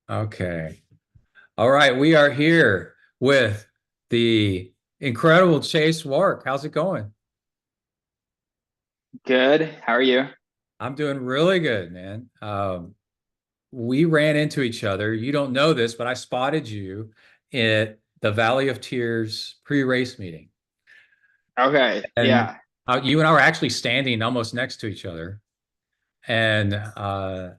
Okay. All right. We are here with the incredible Chase Wark. How's it going? Good. How are you? I'm doing really good, man. We ran into each other. You don't know this, but I spotted you at the Valley of Tears pre-race meeting. Okay. And Yeah. you and I were actually standing almost next to each other. And I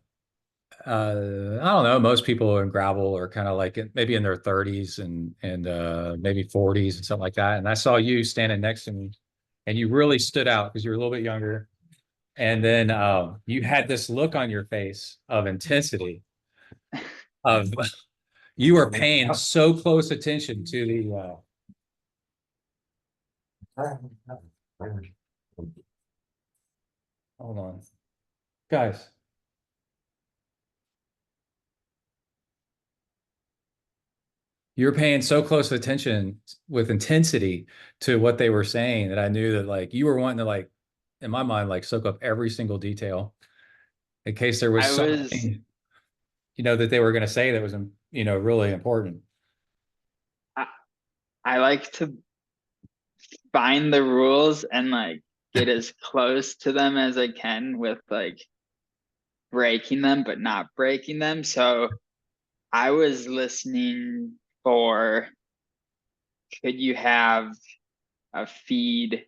don't know, most people in gravel are kind of like maybe in their 30s and maybe 40s and something like that. And I saw you standing next to me, and you really stood out because you were a little bit younger. And then you had this look on your face of intensity of you were paying so close attention to hold on, guys. You're paying so close attention with intensity to what they were saying that I knew that like you were wanting to like, in my mind, like soak up every single detail in case there was I was something, that they were going to say that was, really important. I, I like to find the rules and like get as close to them as I can with like breaking them but not breaking them. So I was listening for could you have a feed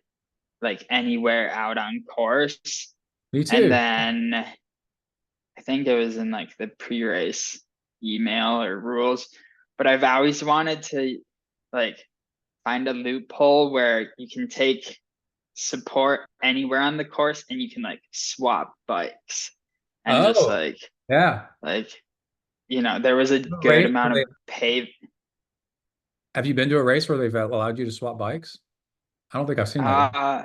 like anywhere out on course? Me And too. then I think it was in like the pre-race email or rules, but I've always wanted to like find a loophole where you can take support anywhere on the course and you can like swap bikes and just Oh, like yeah. like there was a A good race amount where of they pave have you been to a race where they've allowed you to swap bikes? I don't think I've seen that yet. uh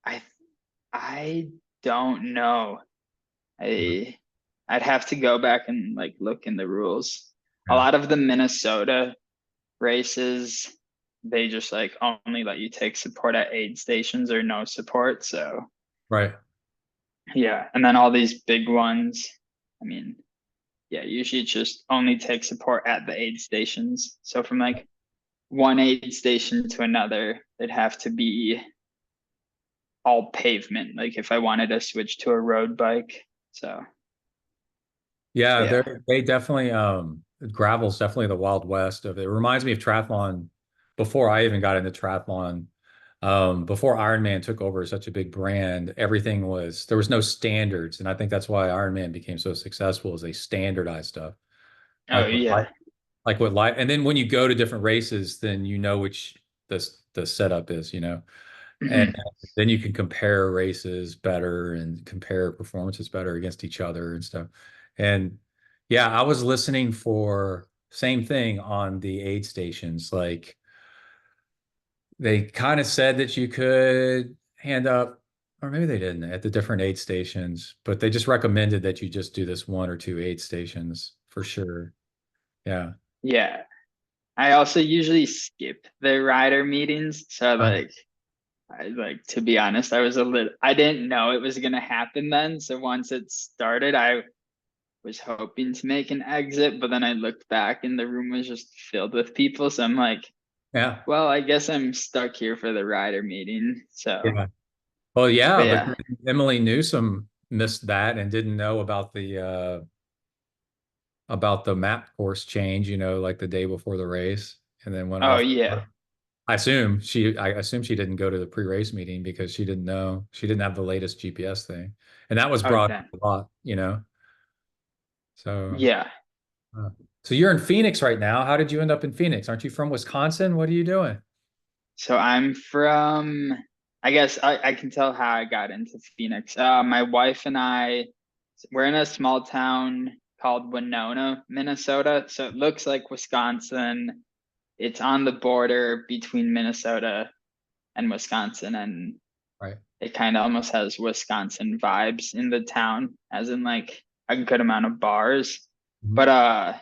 I I don't know. I I'd have to go back and like look in the rules. A Yeah. lot of the Minnesota races, they just like only let you take support at aid stations or no support. So Right. yeah, and then all these big ones, I mean, yeah, usually it's just only take support at the aid stations. So from like one aid station to another, it'd have to be all pavement. Like if I wanted to switch to a road bike. So Yeah, yeah. they definitely gravel's definitely the Wild West of it. It reminds me of triathlon before I even got into triathlon. Before Ironman took over such a big brand, everything was there was no standards. And I think that's why Ironman became so successful is they standardized stuff. Oh Like yeah. what life and then when you go to different races, then you know which the setup is. And Mhm. then you can compare races better and compare performances better against each other and stuff. And yeah, I was listening for same thing on the aid stations. Like they kind of said that you could hand up, or maybe they didn't at the different aid stations, but they just recommended that you just do this one or two aid stations for sure. Yeah. Yeah. I also usually skip the rider meetings. So Oh, like I like to be honest, I didn't know it was gonna happen then. So once it started, I was hoping to make an exit, but then I looked back and the room was just filled with people. So I'm like, yeah. well, I guess I'm stuck here for the rider meeting. So, Yeah. Well, yeah, but but yeah. Emily Newsom missed that and didn't know about the map course change, like the day before the race, and then went Oh off. yeah. I assume she didn't go to the pre-race meeting because she didn't know she didn't have the latest GPS thing, and that was brought up Okay. a lot. So, Yeah. uh, so you're in Phoenix right now. How did you end up in Phoenix? Aren't you from Wisconsin? What are you doing? So I'm from, I guess I can tell how I got into Phoenix. My wife and we're in a small town called Winona, Minnesota. So it looks like Wisconsin. It's on the border between Minnesota and Wisconsin, and Right. it kind of almost has Wisconsin vibes in the town, as in like a good amount of bars. Mhm. But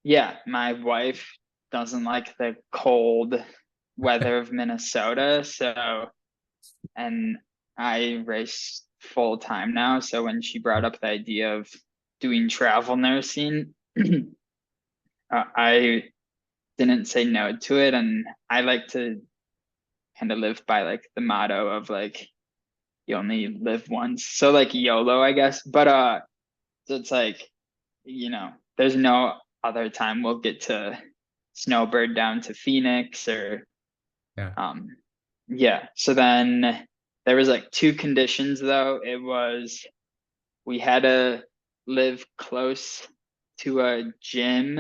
yeah, my wife doesn't like the cold weather of Minnesota, so and I race full time now, so when she brought up the idea of doing travel nursing, I didn't say no to it, and I like to kind of live by like the motto of like you only live once, so like YOLO, I guess. But so it's like, there's no other time we'll get to snowbird down to Phoenix or Yeah. um yeah. So then there was like two conditions though. It was we had to live close to a gym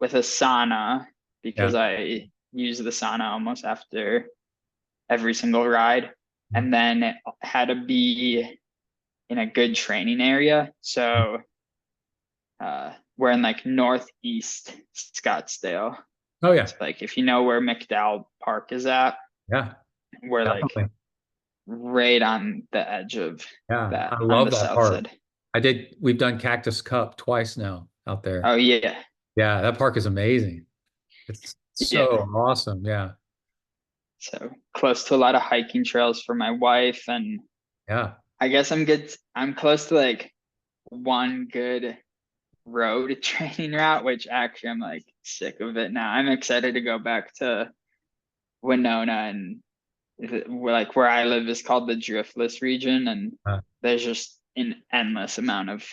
with a sauna because Yeah. I use the sauna almost after every single ride. Mhm. And then it had to be in a good training area. So we're in like northeast Scottsdale. Oh yeah. So like if you know where McDowell Park is at, Yeah. we're like Definitely. right on the edge of Yeah. that I on love the that south park. side. We've done Cactus Cup twice now out there. Oh yeah. Yeah, that park is amazing. It's so Yeah. awesome. Yeah. So close to a lot of hiking trails for my wife, and Yeah. I guess I'm good. I'm close to like one good road training route, which actually I'm like sick of it now. I'm excited to go back to Winona, and like where I live is called the Driftless region, and Uh, there's just an endless amount of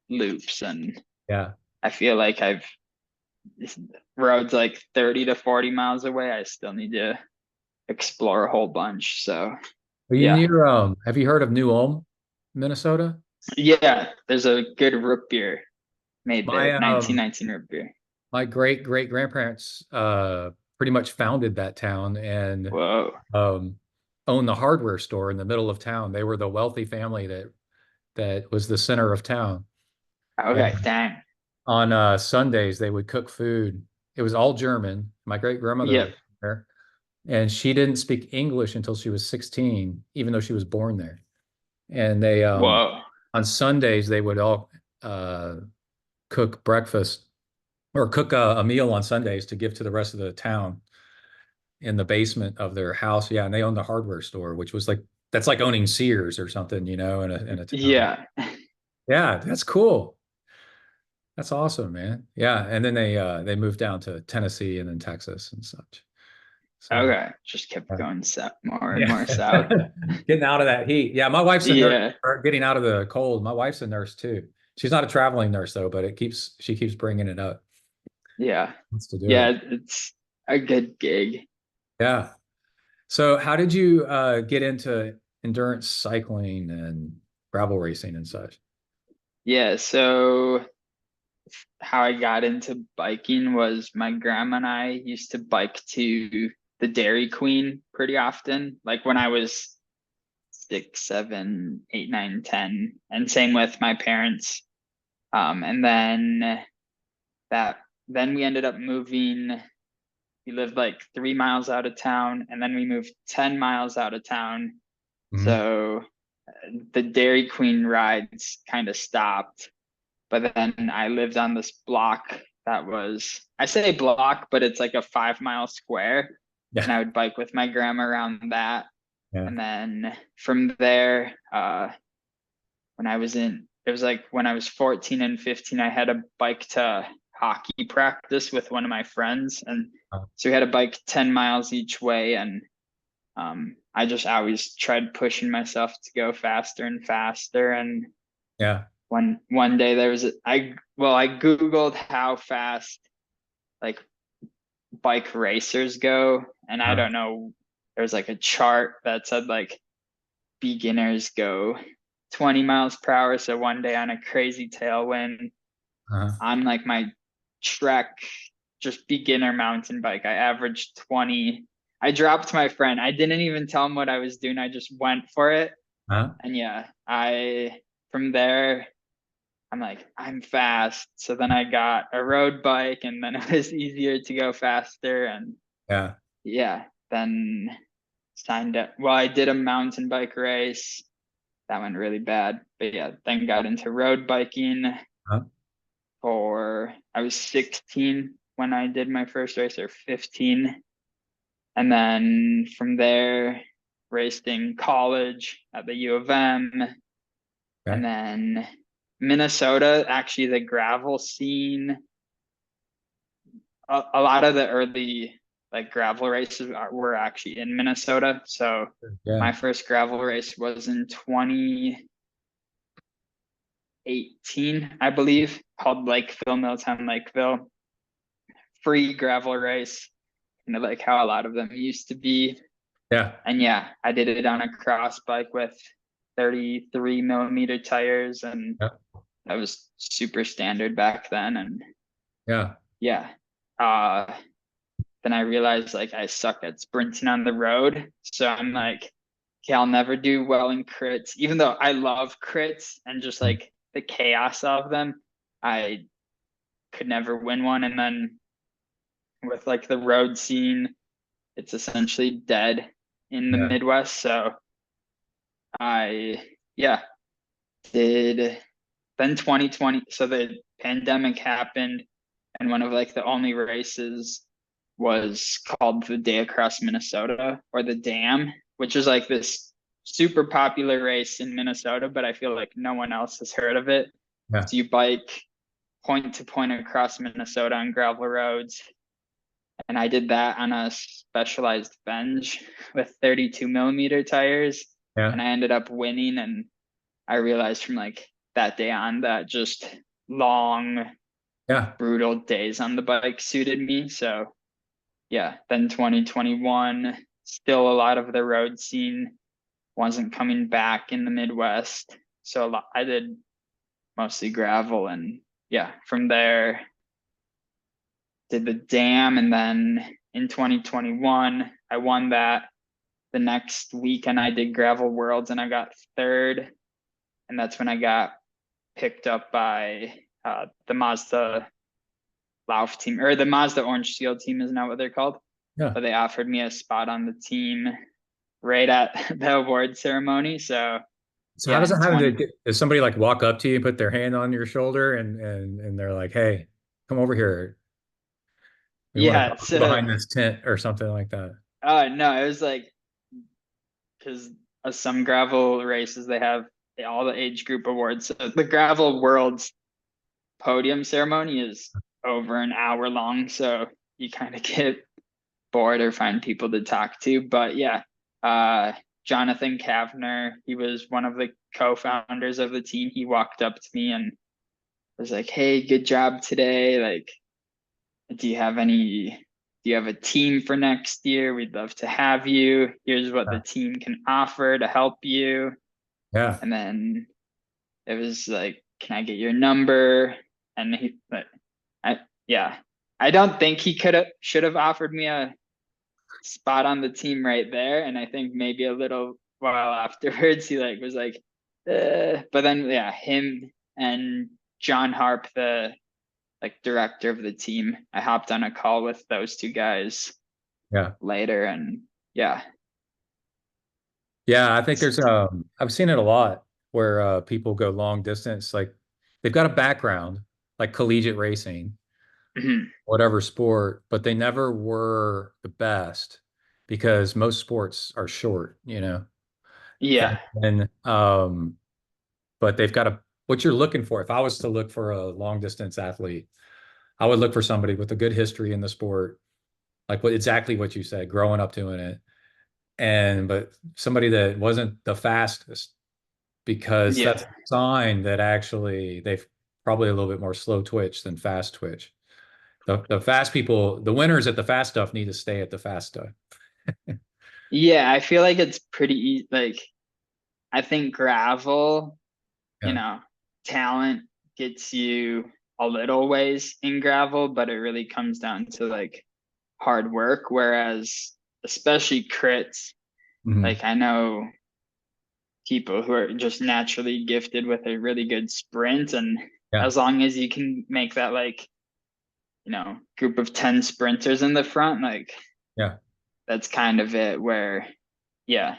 loops, and yeah. I feel like I've roads like 30 to 40 miles away. I still need to explore a whole bunch. So Are you yeah. near have you heard of New Ulm, Minnesota? Yeah, there's a good root beer made My there, 1919 root beer. my great grandparents pretty much founded that town and Whoa. um owned the hardware store in the middle of town. They were the wealthy family that was the center of town. Okay, And dang. on Sundays they would cook food. It was all German. My great grandmother Yep. was there, and she didn't speak English until she was 16, even though she was born there. And they Whoa. on Sundays they would all uh cook breakfast or cook a meal on Sundays to give to the rest of the town in the basement of their house. Yeah, and they owned the hardware store, which was like that's like owning Sears or something, in a town. Yeah. Yeah, that's cool. That's awesome, man. Yeah, and then they moved down to Tennessee and then Texas and such. So Okay. Just kept uh, going south, more and yeah, more south. getting out of that heat. Yeah, my wife's a nurse. Yeah. Or getting out of the cold. My wife's a nurse too. She's not a traveling nurse though, but she keeps bringing it up. Yeah. Wants to do it. Yeah. It's a good gig. Yeah. So how did you get into endurance cycling and gravel racing and such? Yeah. So how I got into biking was my grandma and I used to bike to the Dairy Queen pretty often. Like when I was 6, 7, 8, 9, 10, and same with my parents. And that then we ended up moving. We lived like 3 miles out of town, and then we moved 10 miles out of town. Mhm. So the Dairy Queen rides kind of stopped. But then I lived on this block that was, I say block, but it's like a 5 mile square. Yeah. And I would bike with my grandma around that. Yeah. And then from there, when I was in, it was like when I was 14 and 15, I had a bike to hockey practice with one of my friends. And Uh, so we had a bike 10 miles each way. And I just always tried pushing myself to go faster and faster. And Yeah. one day there was I Googled how fast like bike racers go, and I Uh, don't know, there's like a chart that said like beginners go 20 miles per hour. So one day on a crazy tailwind uh, on like my trek, just beginner mountain bike, I averaged 20. I dropped my friend. I didn't even tell him what I was doing. I just went for it. uh, And yeah, I from there I'm like, I'm fast. So then I got a road bike, and then it was easier to go faster. And yeah. yeah, then signed up. Well, I did a mountain bike race. That went really bad. But yeah, then got into road biking Uh, I was 16 when I did my first race, or 15. And then from there, raced in college at the U of M. And okay. then Minnesota, actually, the gravel scene, a lot of the early like gravel races were actually in Minnesota. So Yeah. my first gravel race was in 2018, I believe, called Lakeville, Milltown Lakeville. Free gravel race, kind of like how a lot of them used to be. Yeah. And yeah, I did it on a cross bike with 33 millimeter tires, and Yeah. that was super standard back then. And Yeah. yeah, uh, then I realized like I suck at sprinting on the road. So I'm like, okay, I'll never do well in crits, even though I love crits and just Mm. like the chaos of them. I could never win one. And then with like the road scene, it's essentially dead in the Yeah. Midwest. So I, yeah, did then 2020. So the pandemic happened, and one of like the only races was called the Day Across Minnesota, or the Dam, which is like this super popular race in Minnesota, but I feel like no one else has heard of it. Yeah. So you bike point to point across Minnesota on gravel roads. And I did that on a specialized bench with 32 millimeter tires. Yeah. And I ended up winning. And I realized from like that day on that just long, Yeah. brutal days on the bike suited me. So yeah, then 2021, still a lot of the road scene wasn't coming back in the Midwest. So I did mostly gravel, and yeah, from there did the Dam, and then in 2021 I won that. The next weekend I did Gravel Worlds and I got third, and that's when I got picked up by the Mazda Lauf team, or the Mazda Orange Seal team is now what they're called. Yeah. But they offered me a spot on the team right at the award ceremony. So So how yeah, does it in happen? 20, Does somebody like walk up to you and put their hand on your shoulder and they're like, "Hey, come over here. We want to yeah, talk so behind this tent," or something like that? no, it was like because some gravel races they have all the age group awards. So the Gravel Worlds podium ceremony is over an hour long, so you kind of get bored or find people to talk to. But yeah, uh, Jonathan Kavner, he was one of the co-founders of the team. He walked up to me and was like, "Hey, good job today. Like, do you have any? Do you have a team for next year? We'd love to have you. Here's what the Yeah. team can offer to help you." Yeah. And then it was like, "Can I get your number?" And he, but yeah, I don't think he could have should have offered me a spot on the team right there. And I think maybe a little while afterwards, he like was like, but then yeah, him and John Harp, the like director of the team, I hopped on a call with those two guys Yeah. later, and yeah, Yeah. I think there's I've seen it a lot where people go long distance, like they've got a background like collegiate racing, whatever sport, but they never were the best because most sports are short, you know. yeah, And but they've got a what you're looking for. If I was to look for a long distance athlete, I would look for somebody with a good history in the sport, like what exactly what you said, growing up doing it. And but somebody that wasn't the fastest, because yeah, that's a sign that actually they've probably a little bit more slow twitch than fast twitch. The fast people, the winners at the fast stuff need to stay at the fast stuff. yeah. I feel like it's pretty easy. Like I think gravel, you Yeah. know, talent gets you a little ways in gravel, but it really comes down to like hard work. Whereas, especially crits, Mhm. like I know people who are just naturally gifted with a really good sprint. And Yeah. as long as you can make that like, group of 10 sprinters in the front, like Yeah. that's kind of it. Where, yeah,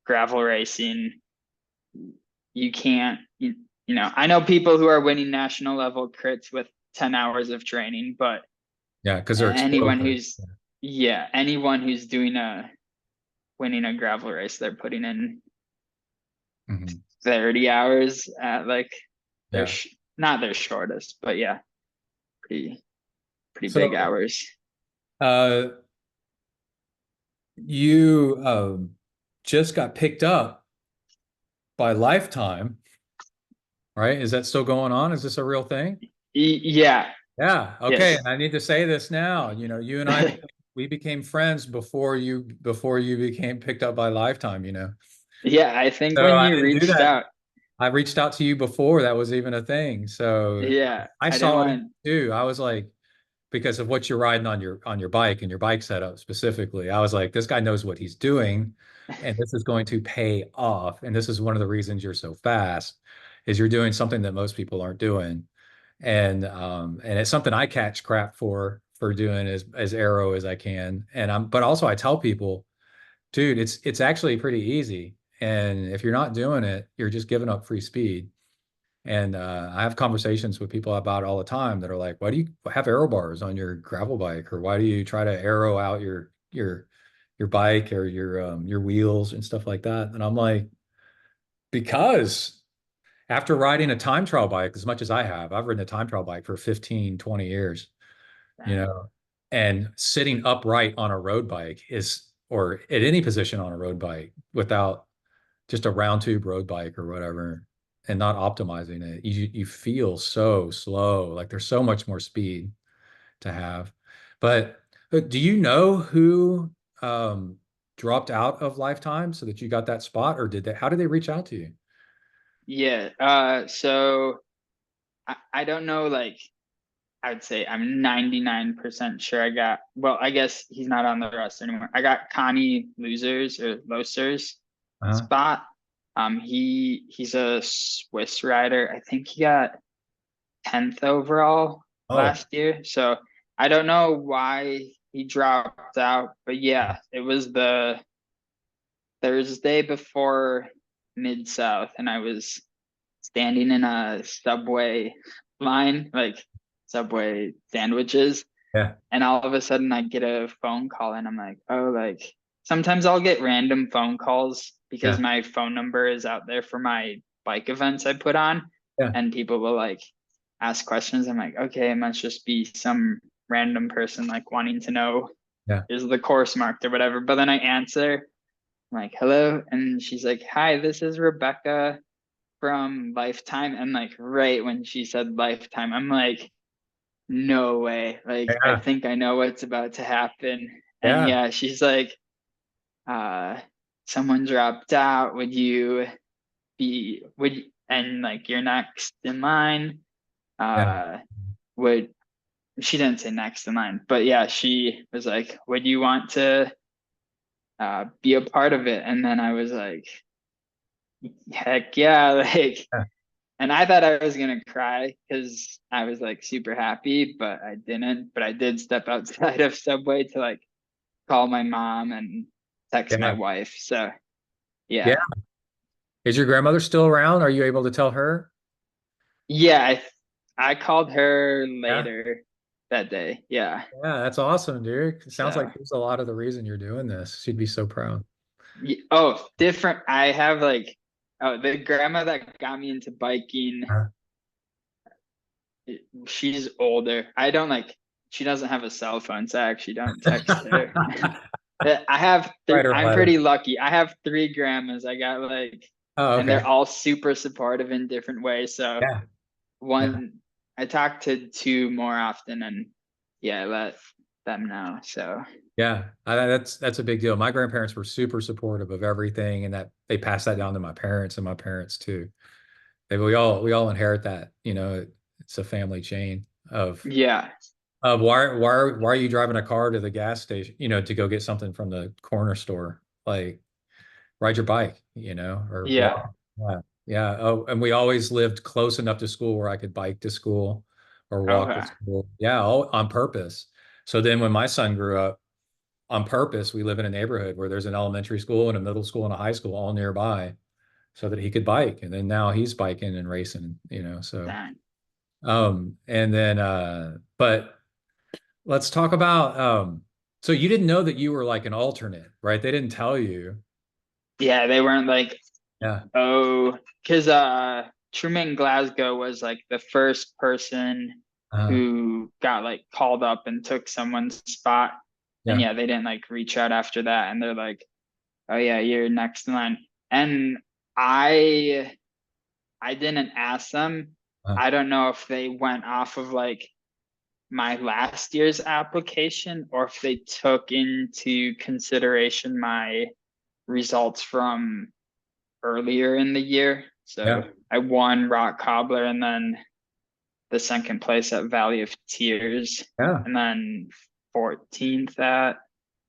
gravel racing, you can't, I know people who are winning national level crits with 10 hours of training, but Yeah. Because they're anyone explosive. who's, yeah, anyone who's winning a gravel race, they're putting in Mhm. 30 hours at like they're Yeah. not their shortest, but yeah, pretty pretty big So hours. uh you just got picked up by Lifetime, right? Is that still going on? Is this a real thing? Yeah, Yeah. Okay. yes, And I need to say this now. You and I we became friends before you became picked up by Lifetime, you know. yeah. I think So when I you didn't do reached that. out, I reached out to you before that was even a thing. So yeah, I I didn't saw it in want. you too. I was like, because of what you're riding on your bike and your bike setup specifically, I was like, this guy knows what he's doing, and this is going to pay off. And this is one of the reasons you're so fast, is you're doing something that most people aren't doing. And it's something I catch crap for doing as aero as I can. But also I tell people, dude, it's actually pretty easy. And if you're not doing it, you're just giving up free speed. And I have conversations with people about it all the time that are like, why do you have aero bars on your gravel bike? Or why do you try to aero out your bike or your wheels and stuff like that? And I'm like, because after riding a time trial bike as much as I have, I've ridden a time trial bike for 15, 20 years, you Dang. know, and sitting upright on a road bike or at any position on a road bike without just a round tube road bike or whatever, and not optimizing it, you feel so slow. Like there's so much more speed to have. But do you know who um, dropped out of Lifetime so that you got that spot, or did they? How did they reach out to you? Yeah. So I don't know. Like, I would say I'm 99% sure I got. Well, I guess he's not on the roster anymore. I got Connie Losers or Losers Uh-huh. spot. He's a Swiss rider. I think he got 10th overall Oh, last year. So I don't know why he dropped out, but yeah, it was the Thursday before Mid South, and I was standing in a subway line, like subway sandwiches, yeah, and all of a sudden I get a phone call, and I'm like, oh, like sometimes I'll get random phone calls because yeah, my phone number is out there for my bike events I put on, yeah, and people will like ask questions. I'm like, okay, it must just be some random person like wanting to know yeah, is the course marked or whatever. But then I answer, I'm like, hello, and she's like, hi, this is Rebecca from Lifetime. And like right when she said Lifetime, I'm like, no way. Like I yeah, think I know what's about to happen. And yeah, yeah, she's like, uh, someone dropped out. And like you're next in line. yeah, Uh, would she didn't say next in line, but yeah, she was like, would you want to be a part of it? And then I was like, heck yeah, like yeah, and I thought I was gonna cry because I was like super happy, but I didn't. But I did step outside of Subway to like call my mom and text my yeah. wife. So Yeah. yeah, Is your grandmother still around? Are you able to tell her? yeah. I called her Yeah. later that day. Yeah. Yeah, that's awesome, dude. It sounds like So there's a lot of the reason you're doing this. She'd be so proud. oh, different. I have like oh the grandma that got me into biking. Uh, She's older. I don't like. She doesn't have a cell phone, so I actually don't text her. I have Write her a I'm letter. pretty lucky. I have three grandmas. I got like, Oh, and they're okay. all super supportive in different ways. So Yeah. Yeah. one, I talk to two more often, and yeah, I let them know. So Yeah. That's a big deal. My grandparents were super supportive of everything, and that they passed that down to my parents and my parents too. We all inherit that, it's a family chain yeah, of why are you driving a car to the gas station, to go get something from the corner store? Like ride your bike, or yeah, walk. Yeah. Yeah. Oh, and we always lived close enough to school where I could bike to school or walk to okay, school. Yeah, all on purpose. So then when my son grew up, on purpose, we live in a neighborhood where there's an elementary school and a middle school and a high school all nearby so that he could bike. And then now he's biking and racing, so dang. and then but let's talk about so you didn't know that you were like an alternate, right? They didn't tell you. Yeah, they weren't like, Yeah. oh, because Truman Glasgow was like the first person Uh, who got like called up and took someone's spot. And yeah. yeah, they didn't like reach out after that. And they're like, oh yeah, you're next in line. And I I didn't ask them. Uh, I don't know if they went off of like my last year's application or if they took into consideration my results from earlier in the year. So yeah. I won Rock Cobbler and then the second place at Valley of Tears Yeah. and then 14th at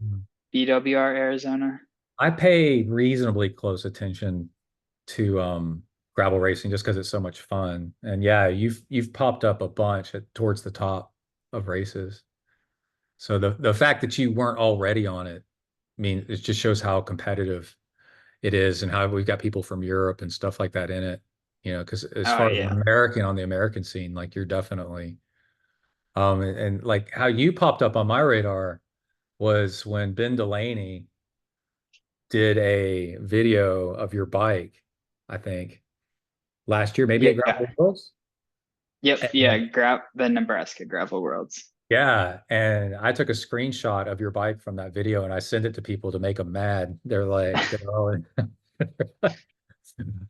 Mm. BWR Arizona. I pay reasonably close attention to gravel racing just because it's so much fun. And yeah, you've popped up a bunch towards the top of races. So the fact that you weren't already on it, I mean, it just shows how competitive it is and how we've got people from Europe and stuff like that in it. You know, because as Oh far as yeah. American on the American scene, like you're definitely and like how you popped up on my radar was when Ben Delaney did a video of your bike, I think, last year, maybe at Yeah. Gravel Worlds. Yep. Yeah. And The Nebraska Gravel Worlds. yeah, and I took a screenshot of your bike from that video and I sent it to people to make them mad. They're all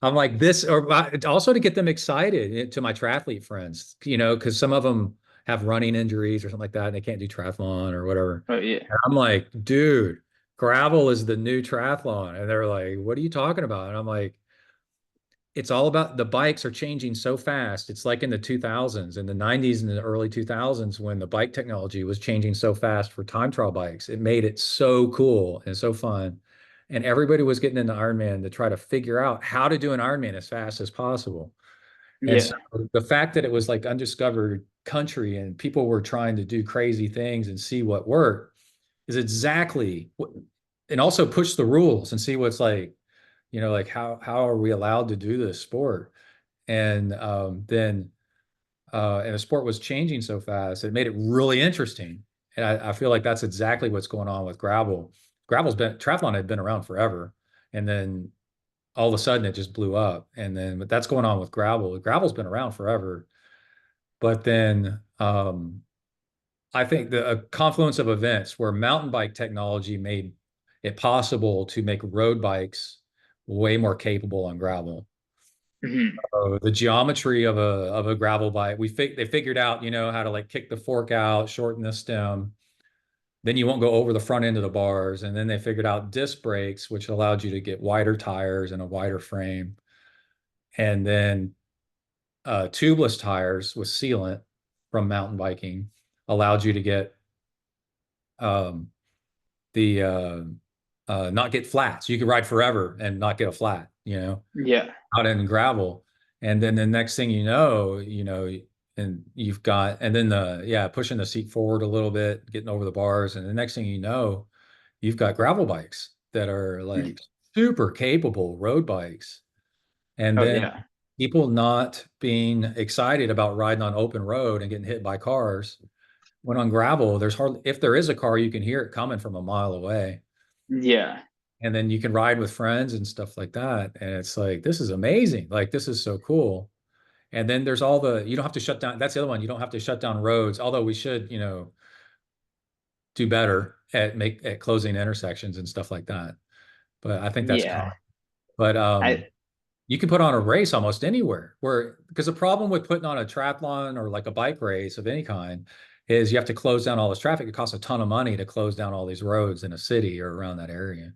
I'm like this, or also to get them excited to my triathlete friends, you know, because some of them have running injuries or something like that, and they can't do triathlon or whatever. Oh yeah. And I'm like, dude, gravel is the new triathlon. And they're like, what are you talking about? And I'm like, it's all about the bikes are changing so fast. It's like in the 2000s, in the 90s and the early 2000s when the bike technology was changing so fast for time trial bikes. It made it so cool and so fun. And everybody was getting into Ironman to try to figure out how to do an Ironman as fast as possible. And so Yeah. the fact that it was like undiscovered country and people were trying to do crazy things and see what worked is exactly what, and also push the rules and see what's like, you know, like how are we allowed to do this sport? And then and the sport was changing so fast, it made it really interesting. And I feel like that's exactly what's going on with gravel. Gravel's been triathlon had been around forever, and then all of a sudden it just blew up. And then but that's going on with gravel. Gravel's been around forever, but then I think the a confluence of events where mountain bike technology made it possible to make road bikes way more capable on gravel. Mhm. The geometry of a gravel bike, they figured out, you know, how to like kick the fork out, shorten the stem. Then you won't go over the front end of the bars. And then they figured out disc brakes, which allowed you to get wider tires and a wider frame. And then tubeless tires with sealant from mountain biking allowed you to get um, the not get flats. You could ride forever and not get a flat, you know, Yeah. out in gravel. And then the next thing you know, and you've got, and then yeah, pushing the seat forward a little bit, getting over the bars. And the next thing you know, you've got gravel bikes that are like Mhm. super capable road bikes. And Oh then yeah. people not being excited about riding on open road and getting hit by cars. When on gravel, there's hardly, if there is a car, you can hear it coming from a mile away. Yeah. And then you can ride with friends and stuff like that. And it's like, this is amazing. Like, this is so cool. And then there's all the, you don't have to shut down. That's the other one. You don't have to shut down roads, although we should, you know, do better at closing intersections and stuff like that. But I think that's Yeah. common. But I you can put on a race almost anywhere where, because the problem with putting on a triathlon or like a bike race of any kind is you have to close down all this traffic. It costs a ton of money to close down all these roads in a city or around that area.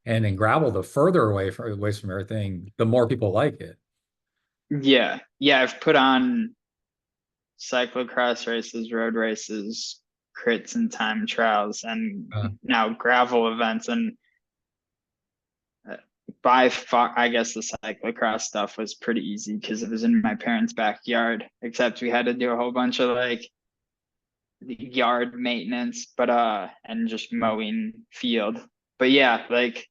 And in gravel, the further away from everything, the more people like it. yeah. Yeah, I've put on cyclocross races, road races, crits and time trials, and Uh, now gravel events. And uh, by far, I guess the cyclocross stuff was pretty easy because it was in my parents' backyard, except we had to do a whole bunch of like yard maintenance, but and just mowing field. But yeah, like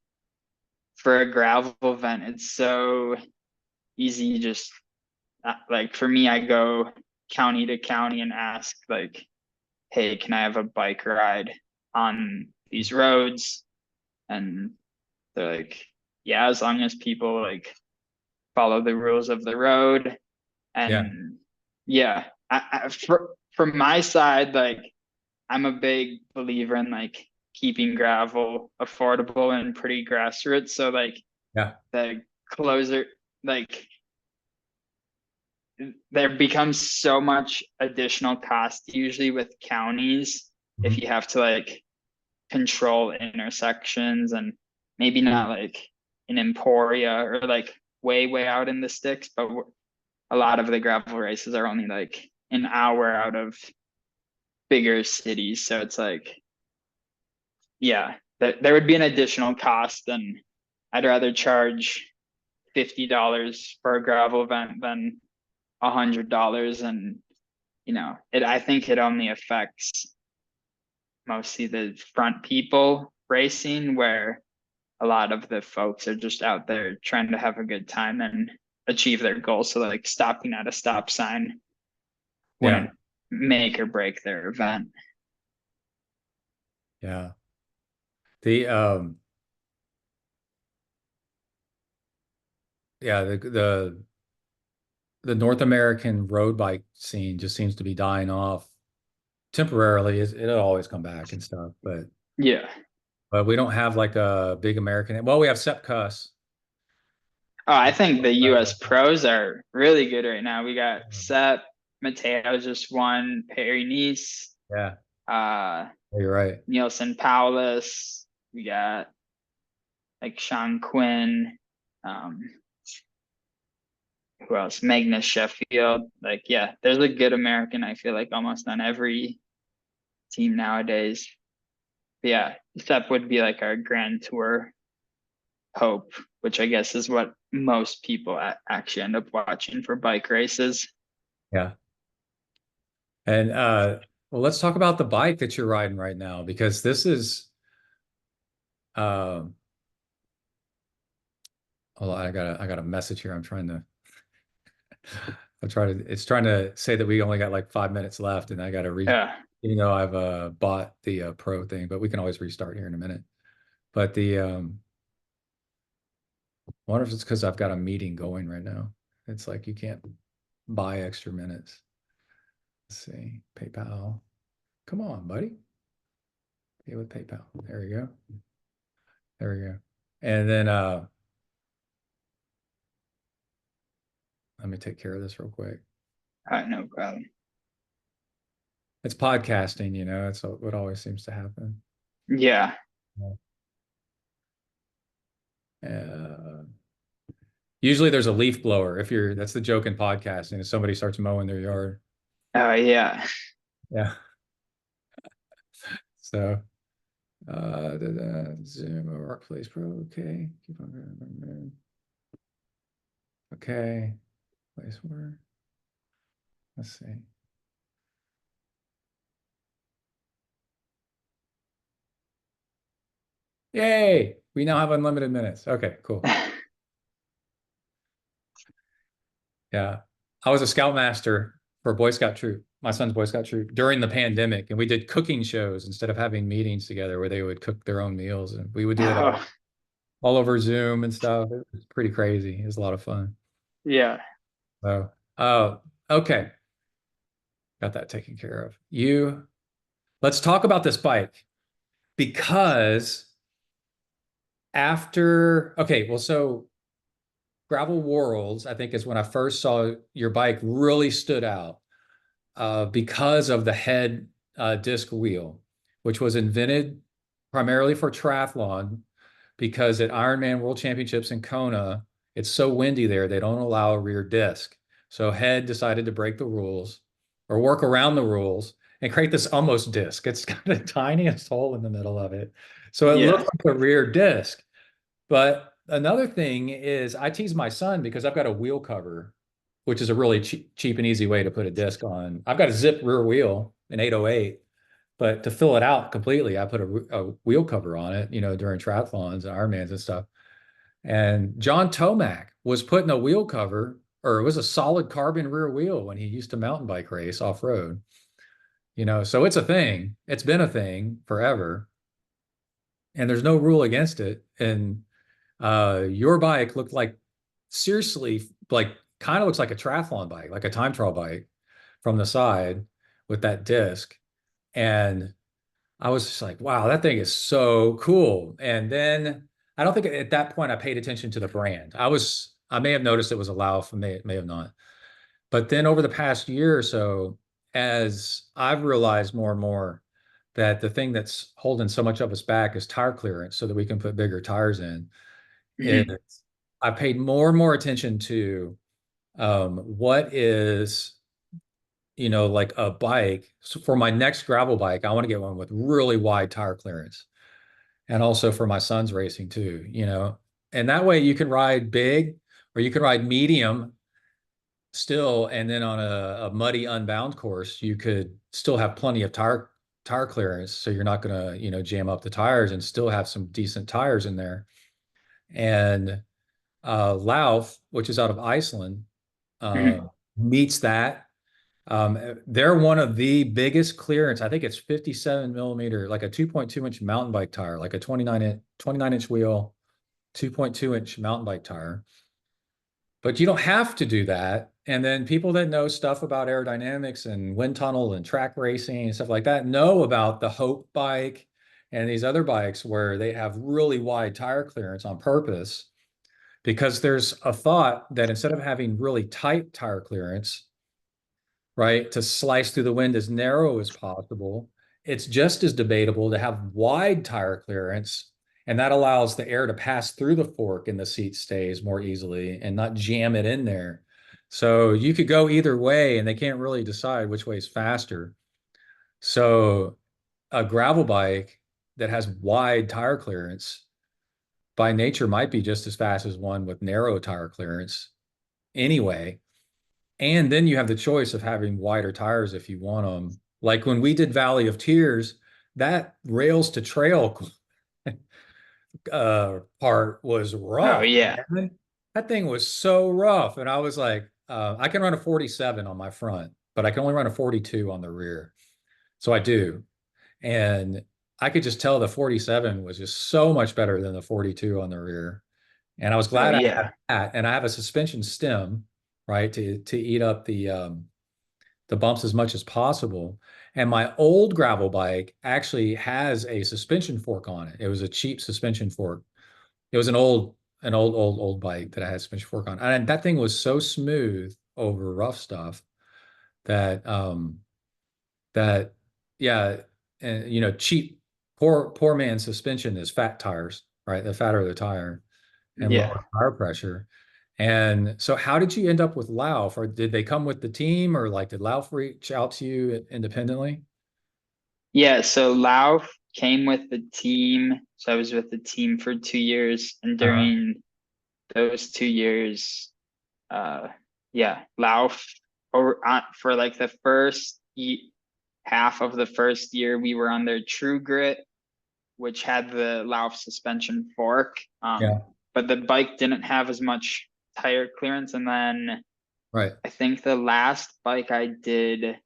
for a gravel event, it's so easy. Just like for me, I go county to county and ask like, hey, can I have a bike ride on these roads? And they're like, yeah, as long as people like follow the rules of the road. Yeah. And yeah, from my side, like I'm a big believer in like keeping gravel affordable and pretty grassroots. So like Yeah. the closer, like there becomes so much additional cost usually with counties if Mhm. you have to like control intersections and maybe not like in Emporia or like way out in the sticks, but a lot of the gravel races are only like an hour out of bigger cities. So it's like, yeah, there would be an additional cost, and I'd rather charge $50 for a gravel event than $100. And I think it only affects mostly the front people racing, where a lot of the folks are just out there trying to have a good time and achieve their goals. So like stopping at a stop sign Yeah. wouldn't make or break their event. Yeah. The yeah, the North American road bike scene just seems to be dying off temporarily. It'll always come back and stuff, Yeah. but we don't have like a big American. Well, we have Sepp Kuss. Oh, I think the US pros are really good right now. We got Sep, Mateo just won, Perry Nice, Yeah, uh, you're right. Nielsen Paulus. We got like Sean Quinn. Um, who else? Magnus Sheffield. Like, yeah, there's a good American, I feel like almost on every team nowadays. But yeah, Sep would be like our Grand Tour hope, which I guess is what most people actually end up watching for bike races. Yeah. And well, let's talk about the bike that you're riding right now because this is um hold on, I got a message here. It's trying to say that we only got like 5 minutes left and I got to Yeah. even though I've bought the pro thing, but we can always restart here in a minute. But I wonder if it's because I've got a meeting going right now. It's like you can't buy extra minutes. Let's see. PayPal. Come on, buddy. Pay with PayPal. There we go. There we go. And then let me take care of this real quick. No problem. It's podcasting, it's what always seems to happen. Yeah. Uh, Usually there's a leaf blower. That's the joke in podcasting. If somebody starts mowing their yard. Oh, yeah. Yeah. So, Zoom or Workplace Pro. Okay. Keep on going. Okay. Place where. Let's see. Yay! We now have unlimited minutes. Okay, cool. Yeah. I was a scoutmaster for a Boy Scout troop, my son's Boy Scout troop, during the pandemic. And we did cooking shows instead of having meetings together where they would cook their own meals. And we would do it Oh, all over Zoom and stuff. It was pretty crazy. It was a lot of fun. yeah. So, okay. Got that taken care of. Let's talk about this bike because okay, well, so Gravel Worlds, I think is when I first saw your bike really stood out because of the head disc wheel, which was invented primarily for triathlon because at Ironman World Championships in Kona, it's so windy there, they don't allow a rear disc. So Head decided to break the rules or work around the rules and create this almost disc. It's got the tiniest hole in the middle of it. So it looks Yeah. like a rear disc. But another thing is I tease my son because I've got a wheel cover, which is a really cheap and easy way to put a disc on. I've got a zip rear wheel, an 808, but to fill it out completely, I put a wheel cover on it, during triathlons and Ironmans and stuff. And John Tomac was putting a wheel cover, or it was a solid carbon rear wheel when he used to mountain bike race off road. So it's a thing. It's been a thing forever, and there's no rule against it. And your bike looked like seriously like kind of looks like a triathlon bike, like a time trial bike from the side with that disc. And I was just like, wow, that thing is so cool. And then I don't think at that point I paid attention to the brand. I may have noticed it was a Lauf, may have not. But then over the past year or so, as I've realized more and more that the thing that's holding so much of us back is tire clearance so that we can put bigger tires in, is Mhm. I paid more and more attention to what is, like a bike. So for my next gravel bike, I want to get one with really wide tire clearance. And also for my son's racing too. And that way you can ride big or you can ride medium still, and then on a muddy unbound course, you could still have plenty of tire clearance. So you're not gonna, jam up the tires and still have some decent tires in there. And Lauf, which is out of Iceland, uh, Mhm. meets that. They're one of the biggest clearance. I think it's 57 millimeter, like a 2.2 inch mountain bike tire, like a 29-inch wheel, 2.2 inch mountain bike tire. But you don't have to do that. And then people that know stuff about aerodynamics and wind tunnel and track racing and stuff like that know about the Hope bike and these other bikes where they have really wide tire clearance on purpose because there's a thought that instead of having really tight tire clearance, right, to slice through the wind as narrow as possible, it's just as debatable to have wide tire clearance. And that allows the air to pass through the fork and the seat stays more easily and not jam it in there. So you could go either way, and they can't really decide which way is faster. So a gravel bike that has wide tire clearance by nature might be just as fast as one with narrow tire clearance anyway. And then you have the choice of having wider tires if you want them. Like when we did Valley of Tears, that rails to trail part was Oh rough, yeah. man. That thing was so rough. And I was like, I can run a 47 on my front, but I can only run a 42 on the rear. So I do. And I could just tell the 47 was just so much better than the 42 on the rear. And I was Oh glad I had yeah. that. And I have a suspension stem, right, to eat up the bumps as much as possible. And my old gravel bike actually has a suspension fork on it. It was a cheap suspension fork. It was an old bike that I had a suspension fork on. And that thing was so smooth over rough stuff that that yeah, and cheap poor man's suspension is fat tires, right? The fatter the tire and Yeah. lower tire pressure. And so how did you end up with Lauf? Or did they come with the team or like did Lauf reach out to you independently? Yeah. So Lauf came with the team. So I was with the team for 2 years, and Uh-huh. during those 2 years, uh, yeah, Lauf for like the half of the first year, we were on their True Grit, which had the Lauf suspension fork. Yeah, But the bike didn't have as much tire clearance. And then right. I think the last bike I did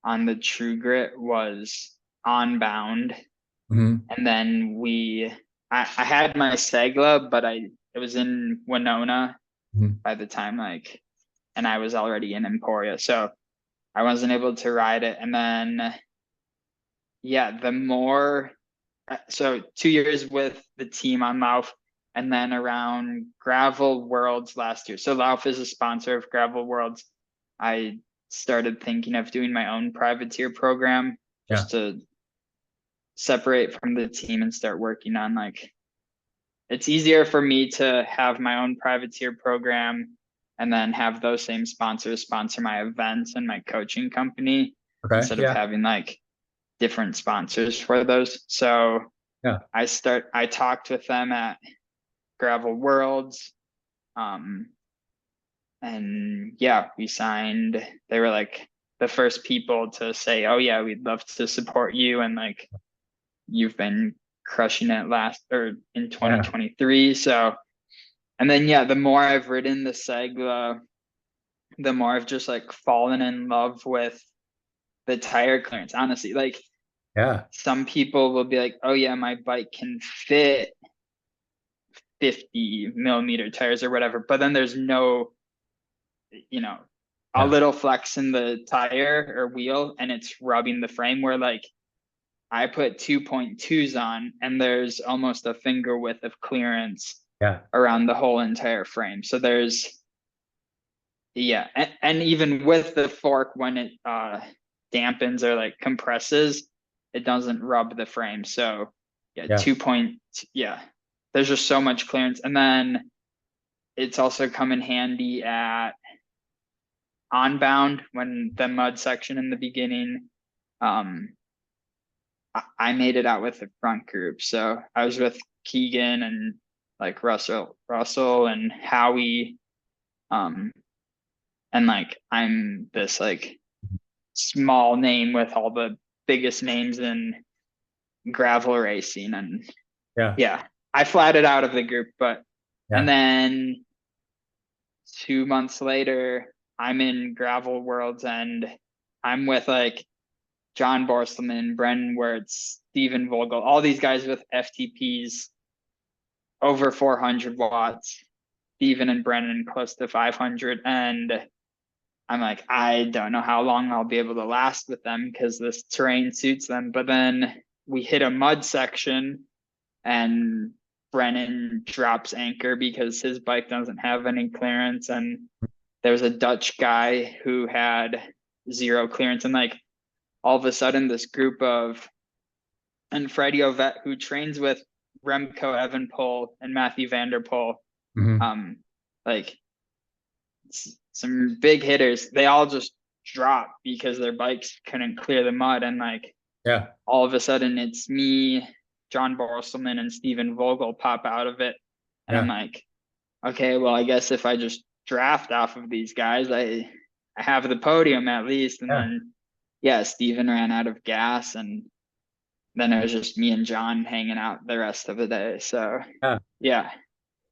on the True Grit was Onbound. Hmm. And then I had my Segla, but it was in Winona Hmm. by the time and I was already in Emporia. So I wasn't able to ride it. And then, yeah, so 2 years with the team on Lauf, and then around Gravel Worlds last year. So Lauf is a sponsor of Gravel Worlds. I started thinking of doing my own privateer program Yeah. just to separate from the team and start working on it's easier for me to have my own privateer program and then have those same sponsors sponsor my events and my coaching company Okay. instead of Yeah. having different sponsors for those. So Yeah. I talked with them at Gravel Worlds. Um, and yeah, we signed. They were like the first people to say, "Oh yeah, we'd love to support you," and you've been crushing it last or in Yeah. 2023. So, and then yeah, the more I've ridden the Segla, the more I've just fallen in love with the tire clearance. Honestly, Yeah. some people will be like, "Oh yeah, my bike can fit 50 millimeter tires or whatever, but then there's no, you know, a Yeah. little flex in the tire or wheel and it's rubbing the frame, where like I put 2.2s on and there's almost a finger width of clearance Yeah. around the whole entire frame. So there's, yeah, and even with the fork, when it dampens or like compresses, it doesn't rub the frame. So yeah, Yeah. 2 point, yeah, there's just so much clearance. And then it's also come in handy at onbound when the mud section in the beginning. Um, I made it out with the front group. So I was with Keegan and like Russell and Howie. Um, and like I'm this like small name with all the biggest names in gravel racing. And Yeah. yeah, I flatted out of the group, but and Yeah. then 2 months later, I'm in Gravel Worlds and I'm with like John Borstelman, Brendan Wirtz, Stephen Vogel, all these guys with FTPs over 400 watts, Stephen and Brendan close to 500. And I'm like, I don't know how long I'll be able to last with them because this terrain suits them. But then we hit a mud section and Brennan drops anchor because his bike doesn't have any clearance. And there was a Dutch guy who had zero clearance. And like all of a sudden, this group of, and Freddie Ovett, who trains with Remco Evenepoel and Matthew Vanderpoel, Hmm. um, like some big hitters, they all just dropped because their bikes couldn't clear the mud. And like Yeah. all of a sudden, it's me, John Borselman, and Stephen Vogel pop out of it. And I'm Yeah. like, okay, well, I guess if I just draft off of these guys, I have the podium at least. And Yeah. then, yeah, Stephen ran out of gas, and then it was just me and John hanging out the rest of the day. So, Yeah. yeah,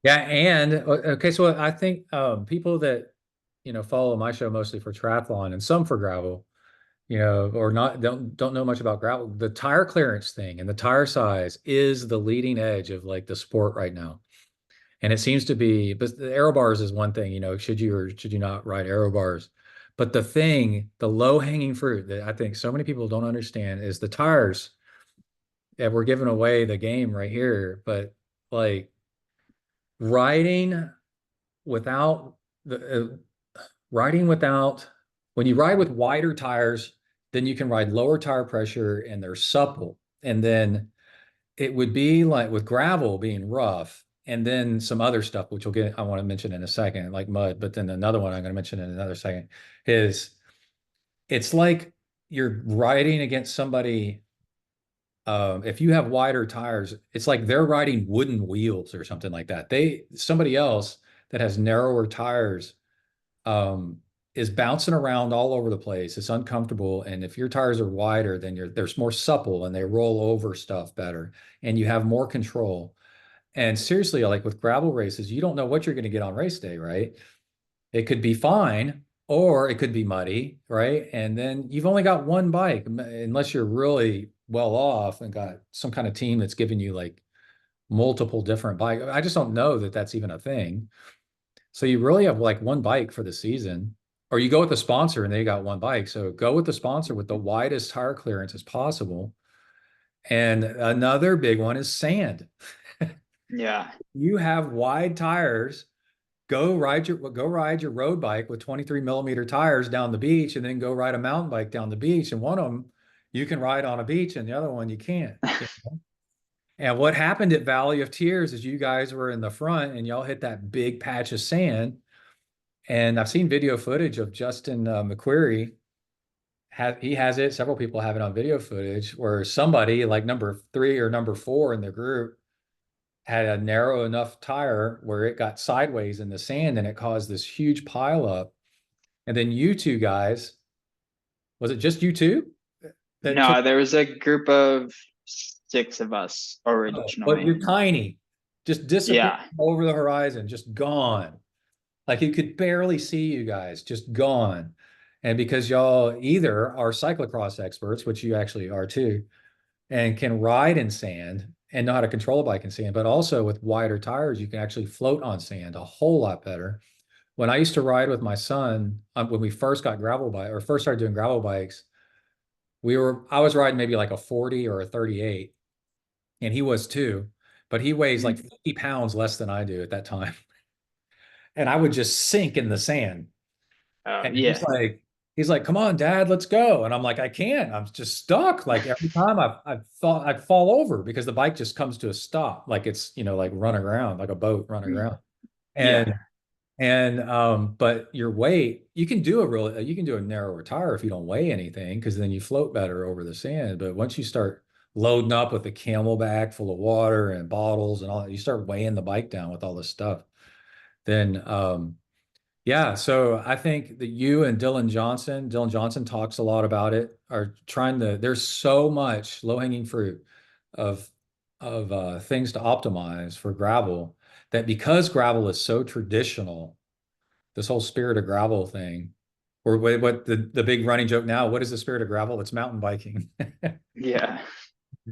Yeah. And okay, so I think people that follow my show mostly for triathlon and some for gravel, or not don't know much about gravel. The tire clearance thing and the tire size is the leading edge of like the sport right now. And it seems to be, but the aero bars is one thing, should you or should you not ride aero bars? But the low hanging fruit that I think so many people don't understand is the tires. And we're giving away the game right here, but like riding without the riding without when you ride with wider tires, then you can ride lower tire pressure and they're supple. And then it would be like with gravel being rough and then some other stuff, which I want to mention in a second, like mud, but then another one I'm going to mention in another second is it's like you're riding against somebody. If you have wider tires, it's like they're riding wooden wheels or something like that. Somebody else that has narrower tires um, is bouncing around all over the place. It's uncomfortable. And if your tires are wider, then they're more supple and they roll over stuff better and you have more control. And seriously, like with gravel races, you don't know what you're going to get on race day, right? It could be fine or it could be muddy, right? And then you've only got one bike, unless you're really well off and got some kind of team that's giving you like multiple different bikes. I just don't know that that's even a thing. So you really have like one bike for the season, or you go with the sponsor and they got one bike. So go with the sponsor with the widest tire clearance as possible. And another big one is sand. yeah, You have wide tires. Go ride your road bike with 23 millimeter tires down the beach, and then go ride a mountain bike down the beach. And one of them you can ride on a beach, and the other one you can't. And what happened at Valley of Tears is you guys were in the front, and y'all hit that big patch of sand. And I've seen video footage of Justin McQuarrie. He has it. Several people have it on video footage where somebody like number 3 or number 4 in the group had a narrow enough tire where it got sideways in the sand and it caused this huge pile up. And then you two guys, was it just you two that took? no, there was a group of 6 of us Oh, but originally. you're tiny, just disappeared Yeah, over the horizon, just gone. Like you could barely see you guys, just gone. And because y'all either are cyclocross experts, which you actually are too, and can ride in sand and know how to control a bike in sand. But also with wider tires, you can actually float on sand a whole lot better. When I used to ride with my son, when we first got gravel bike or first started doing gravel bikes, I was riding maybe like a 40 or a 38, and he was too, but he weighs like Mhm. 50 pounds less than I do at that time. And I would just sink in the sand. And Yeah. he's like, come on, Dad, let's go. And I'm like, I can't. I'm just stuck. Like every time I thought I'd fall over because the bike just comes to a stop, like it's, like running around, like a boat running Mm. around. Yeah. But your weight, you can do a narrower tire if you don't weigh anything, because then you float better over the sand. But once you start loading up with a camelback full of water and bottles and all that, you start weighing the bike down with all this stuff. Then yeah, so I think that you and Dylan Johnson talks a lot about it, are there's so much low-hanging fruit of things to optimize for gravel, that because gravel is so traditional, this whole spirit of gravel thing, or what the big running joke now, what is the spirit of gravel? It's mountain biking. Yeah.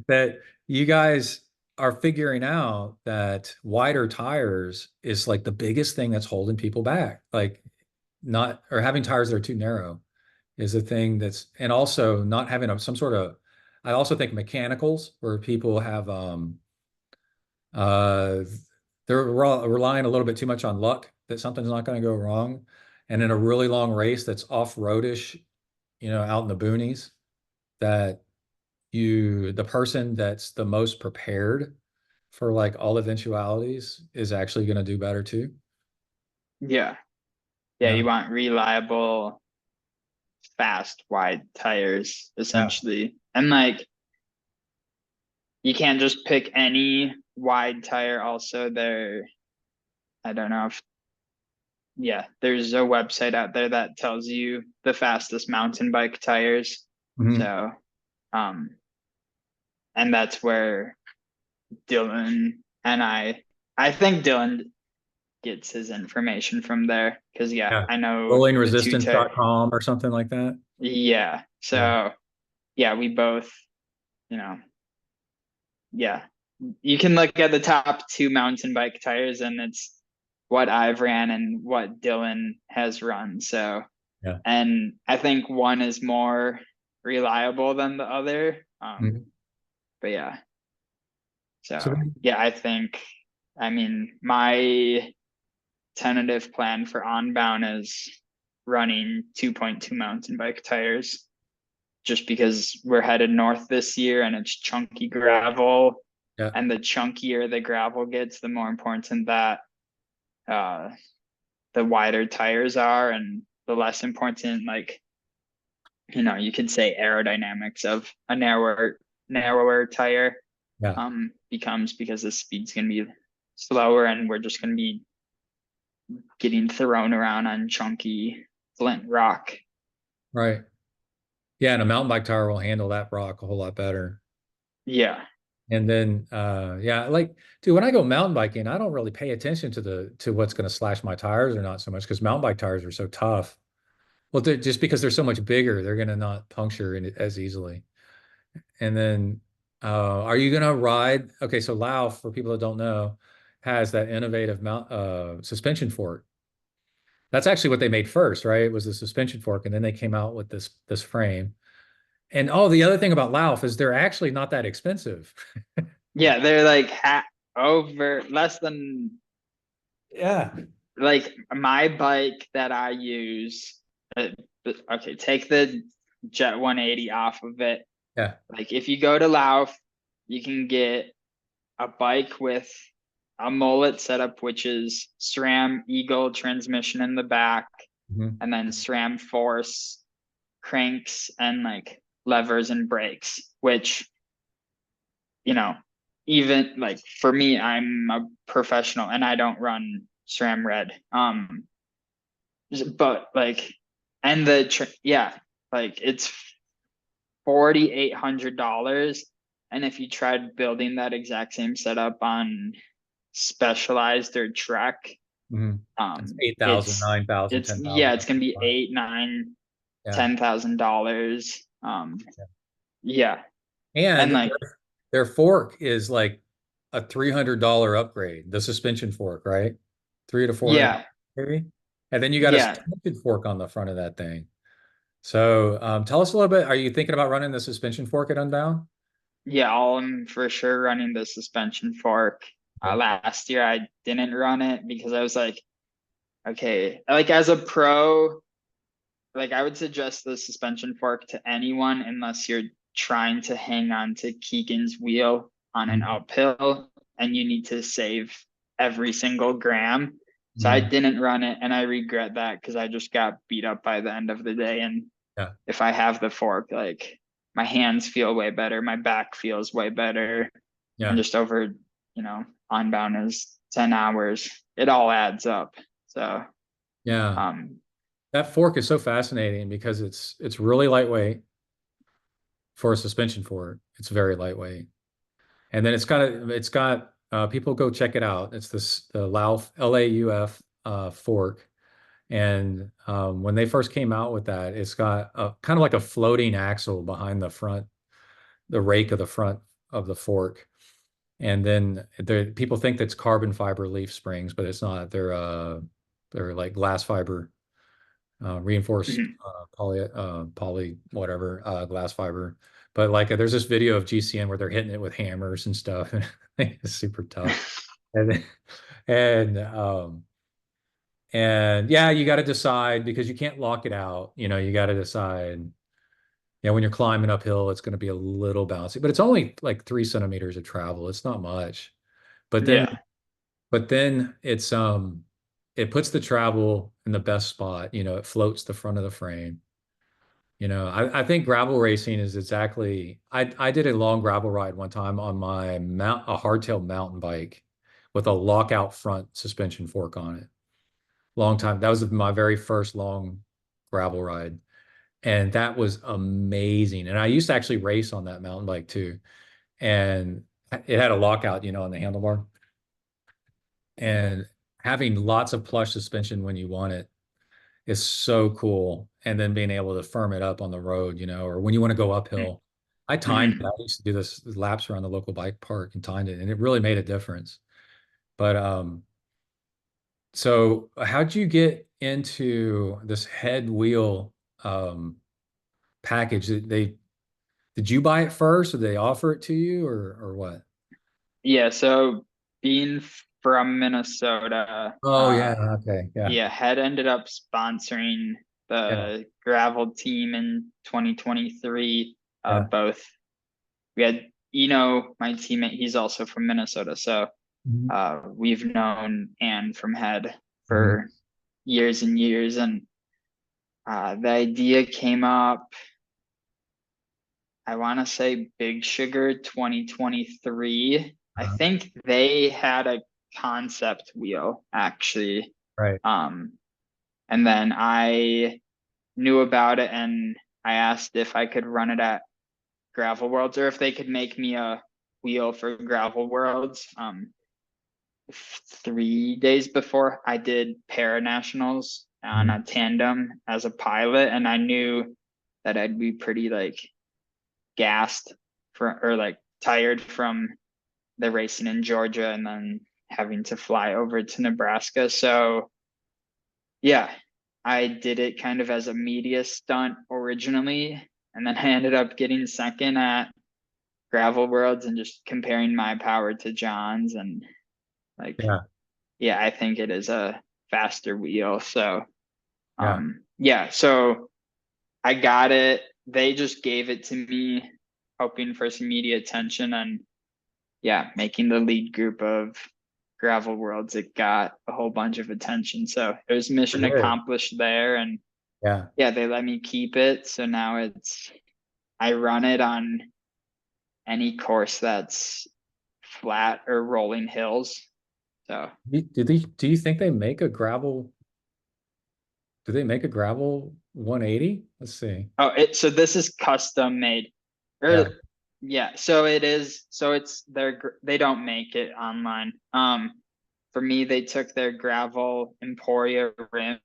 That you guys are figuring out that wider tires is like the biggest thing that's holding people back. Like not, or having tires that are too narrow is a thing and also not having some sort of, I also think mechanicals where people have, uh, they're relying a little bit too much on luck that something's not going to go wrong. And in a really long race that's off-roadish, out in the boonies, that the person that's the most prepared for like all eventualities is actually going to do better too. Yeah. Yeah. Yeah. You want reliable, fast, wide tires, Yeah. essentially. And like, you can't just pick any wide tire. Also, I don't know if, yeah, there's a website out there that tells you the fastest mountain bike tires. Mhm. So, um, and that's where Dylan and I think Dylan gets his information from there because, yeah, Yeah. I know the two tire. Rollingresistance.com or something like that. Yeah. Yeah. So, yeah, we both, you know, yeah, you can look at the top two mountain bike tires and it's what I've ran and what Dylan has run. So, Yeah. and I think one is more reliable than the other. Mhm. But yeah, So, so yeah, I mean, my tentative plan for onbound is running 2.2 mountain bike tires just because we're headed north this year and it's chunky gravel. yeah. And the chunkier the gravel gets, the more important that uh, the wider tires are, and the less important, like, you could say aerodynamics of a narrower tire Yeah. becomes, because the speed's going to be slower and we're just going to be getting thrown around on chunky flint rock. Right. Yeah. And a mountain bike tire will handle that rock a whole lot better. Yeah. And then, yeah, like, dude, when I go mountain biking, I don't really pay attention to what's going to slash my tires or not so much, because mountain bike tires are so tough. Well, just because they're so much bigger, they're going to not puncture as easily. And then, are you going to ride? Okay, so Lauf, for people that don't know, has that innovative suspension fork. That's actually what they made first, right? It was the suspension fork, and then they came out with this frame. And oh, the other thing about Lauf is they're actually not that expensive. Yeah, they're like over less than, Yeah. like, my bike that I use. uh, okay, take the Jet 180 off of it. Yeah. Like, if you go to Lauf, you can get a bike with a mullet setup, which is SRAM Eagle transmission in the back, Mhm. and then SRAM Force cranks and like levers and brakes, which, you know, even like for me, I'm a professional and I don't run SRAM Red. But like, and yeah, like it's $4,800. And if you tried building that exact same setup on Specialized or Trek, Mhm. It's 8,000, it's 9,000, it's ten yeah, thousand. it's gonna be eight, nine, Yeah. $10,000. Yeah. Yeah, And and like, their fork is like a $300 upgrade, the suspension fork, right? Three to four hundred Yeah, maybe. And then you got a yeah, suspension fork on the front of that thing. So tell us a little bit. Are you thinking about running the suspension fork at Unbound? yeah. I'm for sure running the suspension fork. Okay. Last year I didn't run it because I was like, okay, like as a pro, like I would suggest the suspension fork to anyone unless you're trying to hang on to Keegan's wheel on an Mhm. uphill and you need to save every single gram. So I Mhm. didn't run it and I regret that because I just got beat up by the end of the day. And Yeah. if I have the fork, like my hands feel way better, my back feels way better, and Yeah. just over, Unbound is 10 hours. It all adds up. So, Yeah. um, That fork is so fascinating because it's really lightweight for a suspension fork. It's very lightweight. And then it's got people go check it out. It's the Lauf Lauf fork. And when they first came out with that, it's got a kind of like a floating axle behind the front, the rake of the front of the fork. And then people think that's carbon fiber leaf springs, but it's not. They're like glass fiber, reinforced mhm. poly whatever glass fiber. But like there's this video of GCN where they're hitting it with hammers and stuff, and it's super tough. And and and yeah, you got to decide because you can't lock it out. You got to decide. When you're climbing uphill, it's going to be a little bouncy, but it's only like 3 centimeters of travel. It's not much. But then, Yeah. but then it puts the travel in the best spot. It floats the front of the frame. I think gravel racing is exactly. I did a long gravel ride one time on a hardtail mountain bike with a lockout front suspension fork on it. Long time. That was my very first long gravel ride. And that was amazing. And I used to actually race on that mountain bike too. And it had a lockout, on the handlebar. And having lots of plush suspension when you want it is so cool. And then being able to firm it up on the road, or when you want to go uphill. I timed it. Mhm. I used to do this laps around the local bike park and timed it, and it really made a difference. But so how'd you get into this head wheel package? Did you buy it first, or did they offer it to you, or what? Yeah, so being from Minnesota, Oh yeah, okay, yeah, yeah, had ended up sponsoring yeah, the gravel team in 2023. yeah. Both we had my teammate, he's also from Minnesota, so Mhm. we've known Ann from Head Mhm. for years and years, and the idea came up. I want to say Big Sugar 2023. I Uh, think they had a concept wheel actually. right. Um, and then I knew about it and I asked if I could run it at Gravel Worlds or if they could make me a wheel for Gravel Worlds. 3 days before I did para nationals on Mhm. a tandem as a pilot, and I knew that I'd be pretty like gassed for or like tired from the racing in Georgia and then having to fly over to Nebraska. So yeah, I did it kind of as a media stunt originally, and then I ended up getting second at Gravel Worlds and just comparing my power to John's and like Yeah, yeah, I think it is a faster wheel. So yeah, yeah, so I got it. They just gave it to me, hoping for some media attention and yeah, making the lead group of Gravel Worlds, it got a whole bunch of attention. So it was it mission is. accomplished there. And Yeah. yeah, they let me keep it. So now I run it on any course that's flat or rolling hills. So, Do you think they make a gravel? Do they make a gravel 180? Let's see. so this is custom made. Or Yeah. yeah, so it is. So they don't make it online. For me, they took their gravel Emporia rim,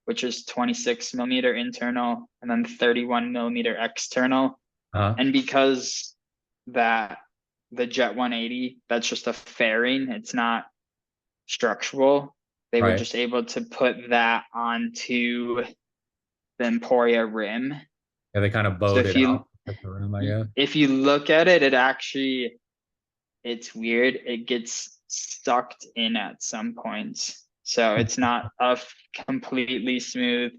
which is 26 millimeter internal and then 31 millimeter external. Uh-huh. And because that the Jet 180. That's just a fairing. It's not structural. They were Right. just able to put that onto the Emporia rim. Yeah, they kind of So bowed it out at the rim, I guess. if you look at it, it actually it's weird. It gets sucked in at some points. So it's not a completely smooth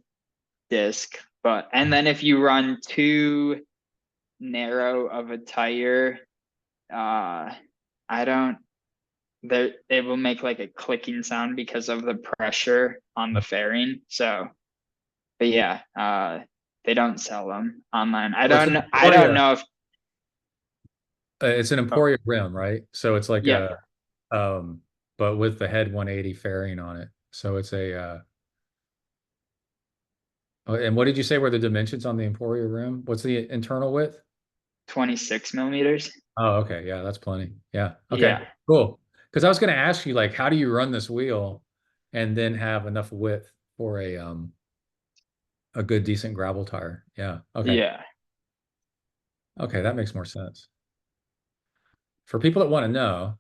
disc. But and then if you run too narrow of a tire, I don't there it will make like a clicking sound because of the pressure on the fairing. So but yeah, they don't sell them online. Well, it's an I don't Emporia. know if It's an oh Emporia rim, right? So it's like yeah, a but with the head 180 fairing on it. So it's a oh, and what did you say were the dimensions on the Emporia rim? What's the internal width? 26 millimeters. Oh, okay. Yeah, that's plenty. Yeah. Okay. Yeah. Cool. Because I was going to ask you, like, how do you run this wheel and then have enough width for a good decent gravel tire? Yeah. Okay. Yeah. Okay, that makes more sense. For people that want to know,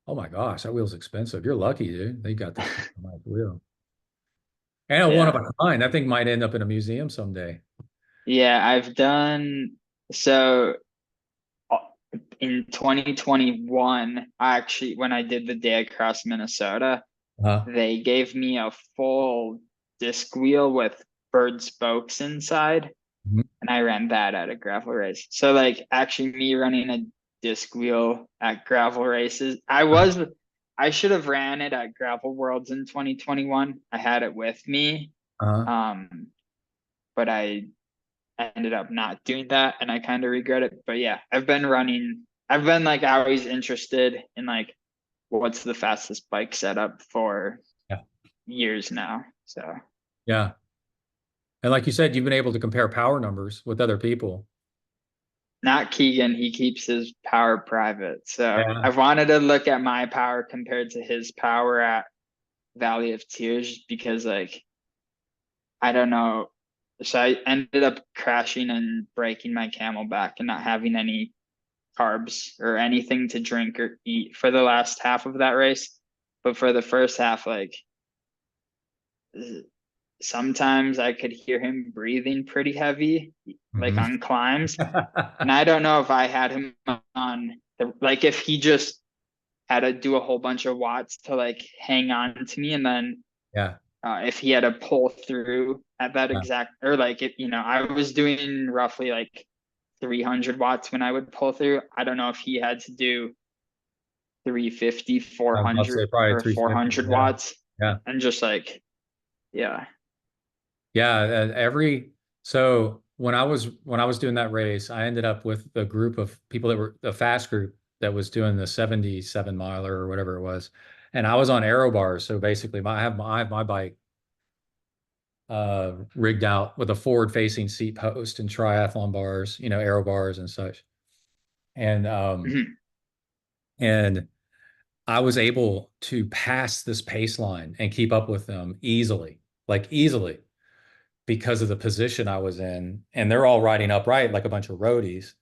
oh my gosh, that wheel's expensive. You're lucky, dude. They got this customized wheel. And a one of Yeah. a kind. That thing might end up in a museum someday. Yeah, I've done so uh, in 2021, actually when I did the day across Minnesota, Uh-huh. they gave me a full disc wheel with bird spokes inside, Mhm. and I ran that at a gravel race. So like actually me running a disc wheel at gravel races, I should have ran it at Gravel Worlds in 2021. I had it with me. Uh-huh. Um, but I ended up not doing that and I kind of regret it. But yeah, I've been like always interested in like what's the fastest bike setup for Yeah. years now. So Yeah. And like you said, you've been able to compare power numbers with other people. not Keegan, he keeps his power private. So Yeah. I've wanted to look at my power compared to his power at Valley of Tears because like I don't know. So I ended up crashing and breaking my camelback and not having any carbs or anything to drink or eat for the last half of that race. But for the first half, like sometimes I could hear him breathing pretty heavy, like Mhm. on climbs. And I don't know if I had him on like if he just had to do a whole bunch of watts to like hang on to me and then Yeah. if he had to pull through at that Yeah. exact or like if I was doing roughly like 300 watts when I would pull through. I don't know if he had to do 350, I was about to 400 say probably or 350. 400 Yeah. watts Yeah. and just like yeah. Yeah. Every so when I was doing that race, I ended up with a group of people that were a fast group that was doing the 77 miler or whatever it was. And I was on aero bars. So basically I have my bike rigged out with a forward facing seat post and triathlon bars, aero bars and such. And Mhm. and I was able to pass this pace line and keep up with them easily, like easily, because of the position I was in. And they're all riding upright like a bunch of roadies.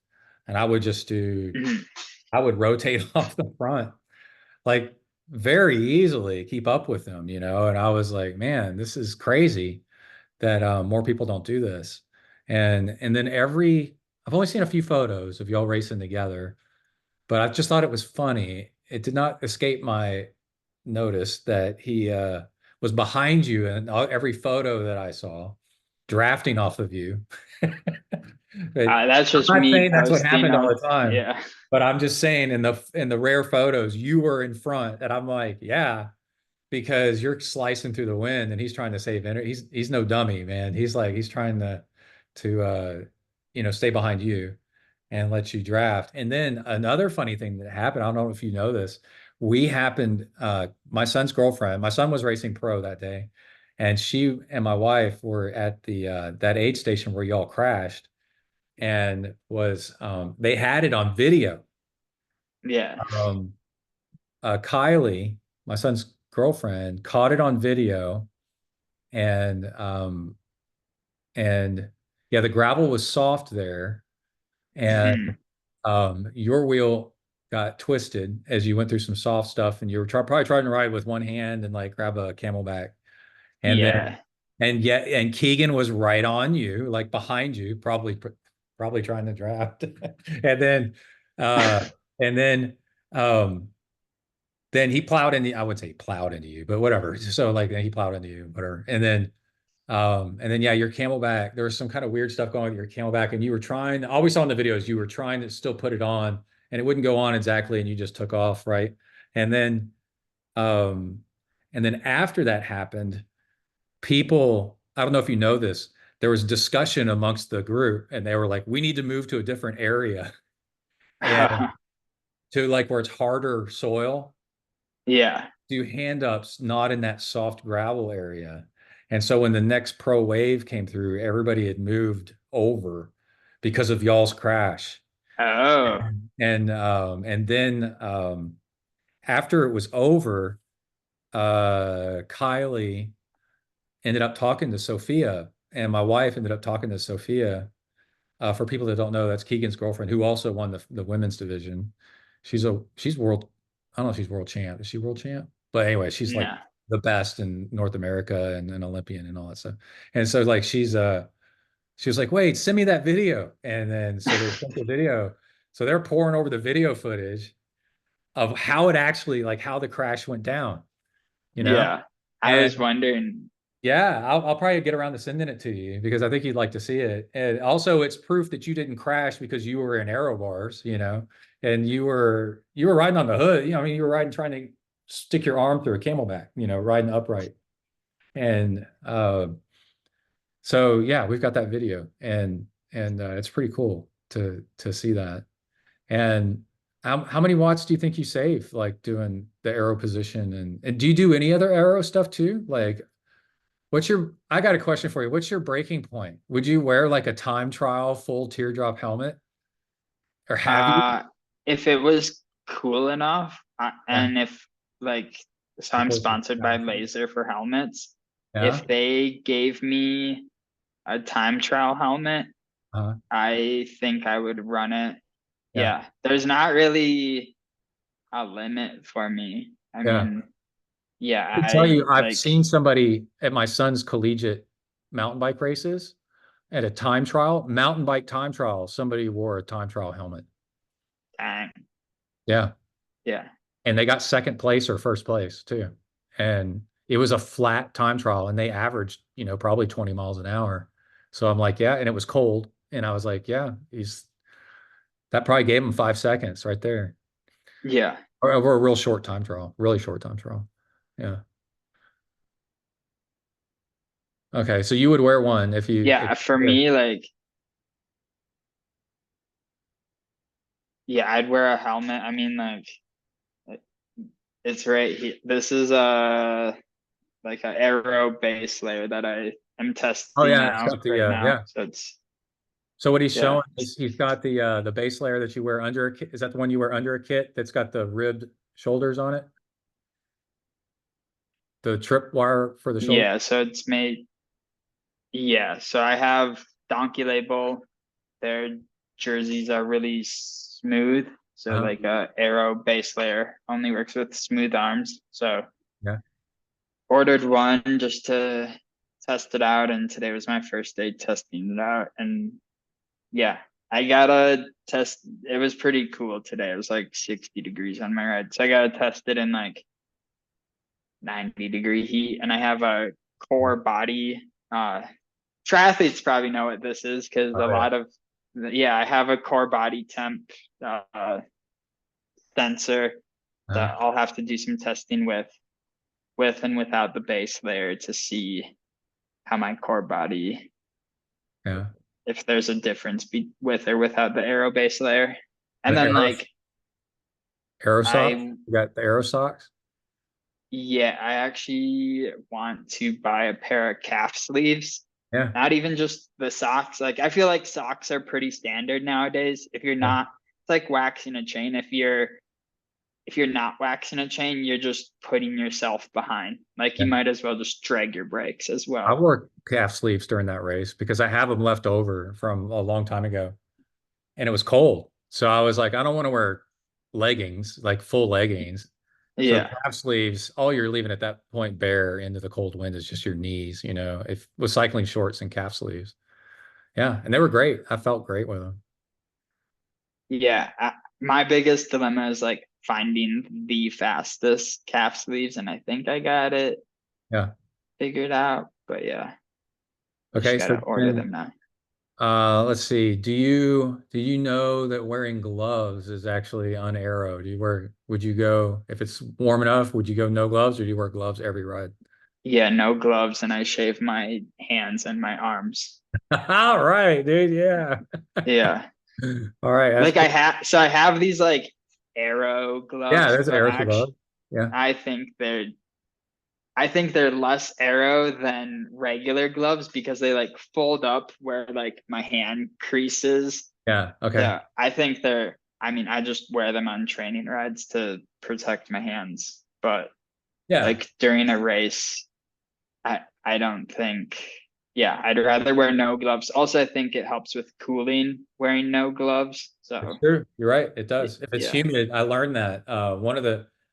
And Mhm. I would rotate off the front like very easily, keep up with them. And I was like, man, this is crazy that more people don't do this. And then I've only seen a few photos of y'all racing together, but I just thought it was funny. It did not escape my notice that he was behind you in every photo that I saw, drafting off of you. But That's I'm just not me saying that's what posting happened all them. the time, Yeah. but I'm just saying in the rare photos you were in front, and I'm like, yeah, because you're slicing through the wind and he's trying to save energy. He's no dummy, man. He's trying to stay behind you and let you draft. And then another funny thing that happened, I don't know if you know this, my son's girlfriend, my son was racing pro that day, and she and my wife were at the that aid station where y'all crashed, and they had it on video. Yeah. Um, Kylie, my son's girlfriend, caught it on video, and and yeah, the gravel was soft there, and Mhm. Your wheel got twisted as you went through some soft stuff, and you were probably trying to ride with one hand and like grab a camelback, and then Yeah. and Keegan was right on you, like behind you, probably trying to draft, and then uh, and then he plowed into, I wouldn't say he plowed into you, but whatever. So like then he plowed into you, whatever. And then yeah, your camelback, there was some kind of weird stuff going on with your camelback, and you were trying, all we saw in the videos, you were trying to still put it on and it wouldn't go on exactly, and you just took off, right? And then um and then after that happened, people, I don't know if you know this, there was discussion amongst the group, and they were like, we need to move to a different area and to like where it's harder soil, Yeah. do hand ups, not in that soft gravel area. And so when the next pro wave came through, everybody had moved over because of y'all's crash. Oh, And then after it was over, Kylie ended up talking to Sophia, and my wife ended up talking to Sophia. For people that don't know, that's Keegan's girlfriend, who also won the women's division. She's world, I don't know if she's world champ. Is she world champ? But anyway, she's like no. the best in North America and an Olympian and all that stuff. And so like she was like, wait, send me that video. And then so they sent the video. So they're pouring over the video footage of how it actually, like how the crash went down, you know? Yeah. I was And wondering. yeah, I'll probably get around to sending it to you because I think you'd like to see it. And also, it's proof that you didn't crash because you were in aero bars, and you were riding on the hood. I mean, you were riding trying to stick your arm through a camelback, riding upright. And so yeah, we've got that video, and it's pretty cool to see that. And how many watts do you think you save like doing the aero position? And do you do any other aero stuff too? Like I got a question for you. What's your breaking point? Would you wear like a time trial full teardrop helmet, or have you? Uh, if it was cool enough, Yeah. and if like, so I'm Because sponsored by Laser for helmets. yeah. If they gave me a time trial helmet, Uh, I think I would run it. yeah. Yeah, there's not really a limit for me. I Yeah. mean, yeah, I tell I you, I've like, seen somebody at my son's collegiate mountain bike races at a time trial, mountain bike time trial. Somebody wore a time trial helmet. dang, Yeah. yeah, And they got second place or first place too. And it was a flat time trial, and they averaged, probably 20 miles an hour. So I'm like, yeah. And it was cold. And I was like, yeah, that probably gave him 5 seconds right there. yeah, Or a real short time trial, really short time trial. Yeah. Okay. So you would wear one if yeah. For you me, like, yeah, I'd wear a helmet. I mean, like, it's right here. This is a like a Aero base layer that I am Oh testing yeah, it's out got the right now. yeah. So it's, So what he's yeah, showing is he's got the base layer that you wear under a kit. Is that the one you wear under a kit that's got the ribbed shoulders on it? The trip wire for the shoulder? yeah. So it's made, yeah. So I have Donkey Label. Their jerseys are really smooth. So Uh-huh. like a Aero base layer only works with smooth arms. So Yeah. ordered one just to test it out, and today was my first day testing it out. And yeah, I gotta test. It was pretty cool today. It was like 60 degrees on my ride, so I gotta test it in like 90-degree heat. And I have a core body. Triathletes probably know what this is because a Oh yeah. lot of, yeah, I have a core body temp sensor Uh-huh. that I'll have to do some testing with and without the base layer to see how my core body, Yeah. if there's a difference with or without the aero base layer. And The then like aero socks. I, You got the aero socks? yeah, I actually want to buy a pair of calf sleeves. Yeah. Not even just the socks. Like I feel like socks are pretty standard nowadays. If you're Yeah. not, it's like waxing a chain. If you're not waxing a chain, you're just putting yourself behind. Like you Yeah. might as well just drag your brakes as I well. wore calf sleeves during that race because I have them left over from a long time ago, and it was cold. So I was like, I don't want to wear leggings, like full leggings. So Yeah. calf sleeves, all you're leaving at that point bare into the cold wind is just your knees, if with cycling shorts and calf sleeves. Yeah, and they were great. I felt great with them. Yeah. My biggest dilemma is like finding the fastest calf sleeves, and I think I got it Yeah. figured out. But yeah, I just Okay, so gotta order then them now. let's see. Do you know that wearing gloves is actually on Aero? Would you go if it's warm enough, would you go no gloves or do you wear gloves every ride? Yeah, no gloves, and I shave my hands and my arms. All right, dude. Yeah. Yeah. All right, that's Like cool. I have these like Aero Yeah, gloves, there's but Aero actually gloves. Yeah. I think they're I think they're less Aero than regular gloves because they like fold up where like my hand creases. Yeah. Okay. So I think I mean, I just wear them on training rides to protect my hands. But Yeah. like during a race, I don't think, yeah, I'd rather wear no gloves. Also, I think it helps with cooling wearing no gloves. It's So true. You're right. It does. If it's yeah. humid, I learned that.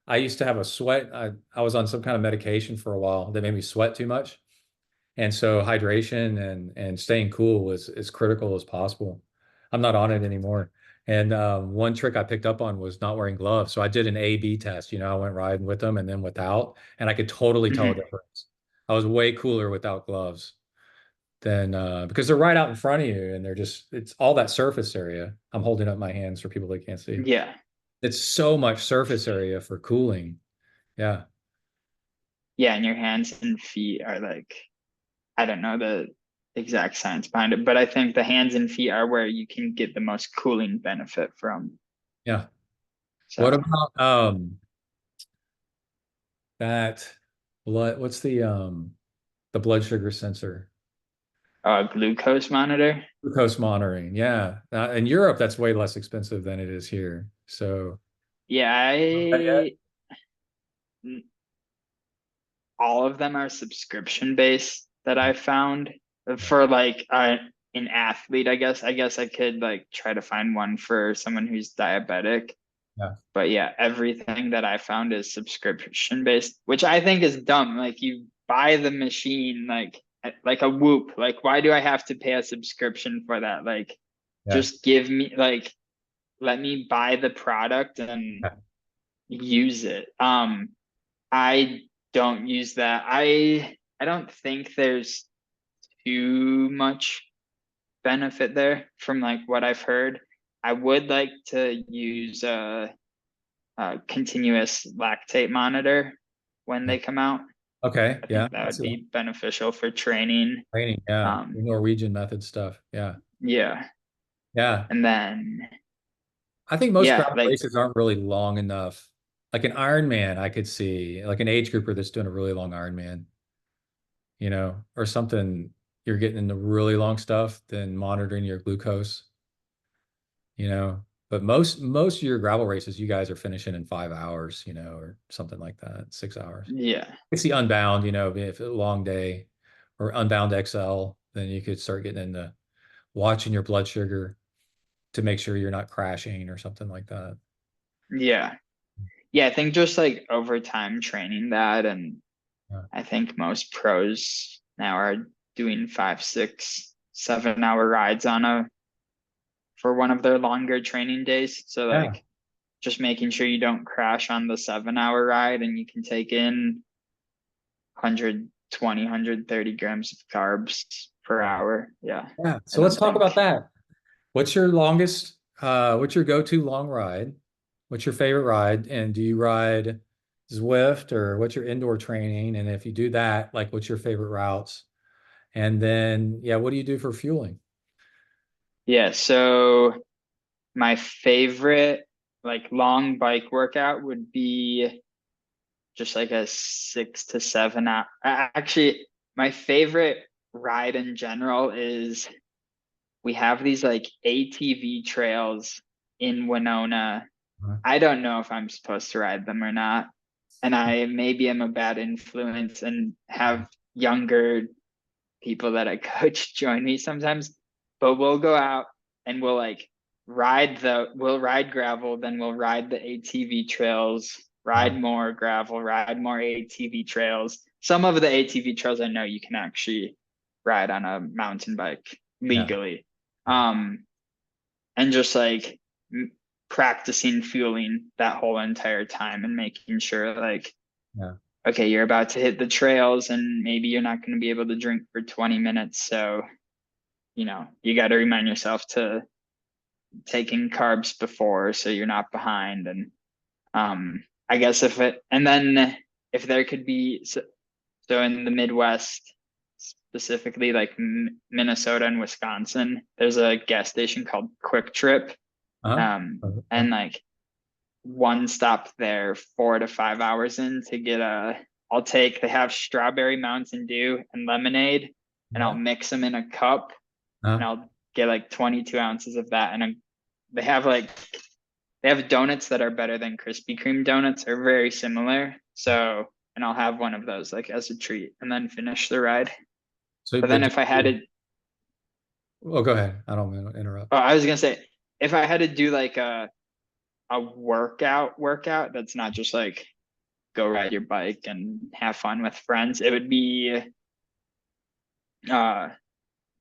I used to have a sweat. I was on some kind of medication for a while that made me sweat too much. And so hydration and staying cool was as critical as possible. I'm not on it anymore. And one trick I picked up on was not wearing gloves. So I did an A/B test. I went riding with them and then without, and I could totally tell a Mhm. difference. I was way cooler without gloves than because they're right out in front of you and it's all that surface area. I'm holding up my hands for people that can't see. Yeah. It's so much surface area for cooling. Yeah. Yeah. And your hands and feet are like, I don't know the exact science behind it, but I think the hands and feet are where you can get the most cooling benefit from. Yeah. What So, about that what's the blood sugar sensor? glucose monitor. Glucose monitoring. Yeah. In Europe, that's way less expensive than it is here. So, Yeah, not yet? all of them are subscription based that I found for like an athlete, I guess. I guess I could like try to find one for someone who's diabetic. Yeah. But yeah, everything that I found is subscription based, which I think is dumb. Like you buy the machine like a Whoop. Like why do I have to pay a subscription for that? Like Yeah. just give me like let me buy the product and Yeah. use it. I don't use that. I don't think there's too much benefit there from like what I've heard. I would like to use a continuous lactate monitor when Yeah. they come out. Okay. I Yeah. think that That's would it. be beneficial for training. Training. Yeah. The Um, Norwegian method stuff. Yeah. yeah. Yeah. And then I think most yeah, gravel like races aren't really long enough. Like an Ironman, I could see, like an age grouper that's doing a really long Ironman, or something. You're getting into really long stuff, then monitoring your glucose, you know. But most of your gravel races, you guys are finishing in 5 hours, or something like that, 6 hours. yeah. It's the Unbound, if a long day or Unbound XL, then you could start getting into watching your blood sugar to make sure you're not crashing or something like that. Yeah. Yeah, I think just like over time training that, and Yeah. I think most pros now are doing 5, 6, 7 hour rides on a for one of their longer training days. So Yeah. like just making sure you don't crash on the 7 hour ride and you can take in 120, 130 grams of carbs per hour. Yeah. Yeah. I So let's don't talk about think. that. What's your go-to long ride? What's your favorite ride? And do you ride Zwift or what's your indoor training? And if you do that, like what's your favorite routes? And then, yeah, what do you do for fueling? Yeah. So my favorite like long bike workout would be just like a 6 to 7 hour. Actually, my favorite ride in general is we have these like ATV trails in Winona. Uh, I don't know if I'm supposed to ride them or not. And I maybe am a bad influence and have younger people that I coach join me sometimes. But we'll go out and we'll like we'll ride gravel, then we'll ride the ATV trails, ride more gravel, ride more ATV trails. Some of the ATV trails I know you can actually ride on a mountain bike Yeah. legally. Um, and just like practicing fueling that whole entire time and making sure like, Yeah. okay, you're about to hit the trails and maybe you're not going to be able to drink for 20 minutes. So, you got to remind yourself to taking carbs before so you're not behind. And I guess and then if there could be, so in the Midwest, specifically like Minnesota and Wisconsin, there's a gas station called Quick Trip. Uh-huh. And like one stop there, 4 to 5 hours in to get they have strawberry Mountain Dew and lemonade, and I'll Yeah. mix them in a cup, and Uh-huh. I'll get like 22 ounces of that. And they have like, they have donuts that are better than Krispy Kreme donuts, are very similar. So, and I'll have one of those like as a treat and then finish the ride. So, But then but if I had to, well, go ahead. I don't mean to interrupt. oh, I was gonna say, if I had to do like a workout that's not just like go ride your bike and have fun with friends, it would be uh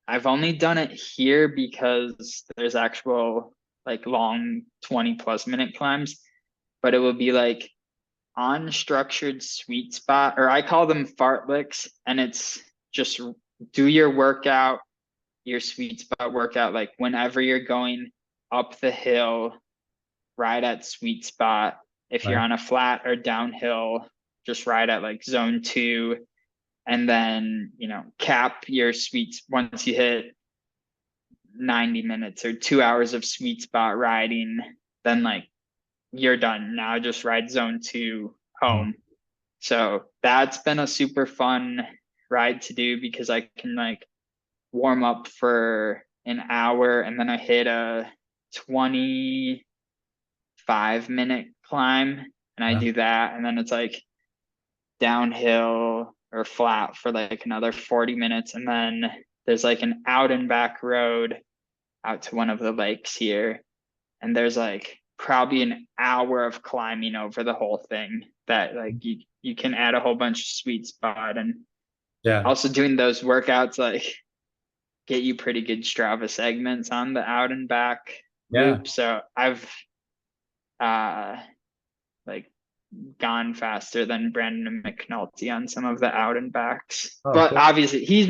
I've only done it here because there's actual like long 20 plus minute climbs, but it would be like unstructured sweet spot, or I call them fartleks, and it's just do your workout, your sweet spot workout, like whenever you're going up the hill, ride at sweet spot. If you're Right. on a flat or downhill, just ride at like zone 2, and then cap your sweets once you hit 90 minutes or 2 hours of sweet spot riding, then like you're done. Now just ride zone 2 Mm. home. So that's been a super fun ride to do because I can like warm up for an hour and then I hit a 25-minute climb, and I Yeah. do that, and then it's like downhill or flat for like another 40 minutes, and then there's like an out and back road out to one of the lakes here, and there's like probably an hour of climbing over the whole thing that like you can add a whole bunch of sweet spot. And Yeah. also doing those workouts like get you pretty good Strava segments on the out and back Yeah. loop. So I've uh like gone faster than Brandon McNulty on some of the out and backs. Oh, But cool. obviously he's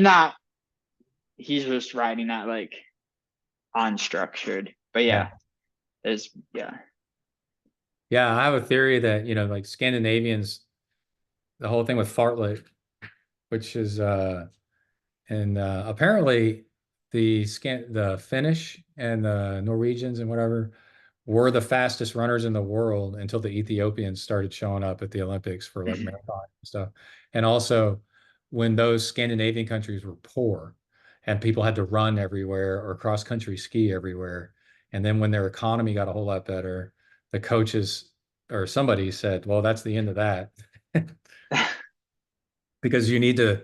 just riding at like unstructured. But Yeah. yeah, yeah. Yeah. I have a theory that, like Scandinavians, the whole thing with fartlek, which is and apparently the Finnish and the Norwegians and whatever were the fastest runners in the world until the Ethiopians started showing up at the Olympics for like marathon and stuff. And also when those Scandinavian countries were poor and people had to run everywhere or cross country ski everywhere. And then when their economy got a whole lot better, the coaches or somebody said, well, that's the end of that. Because you need to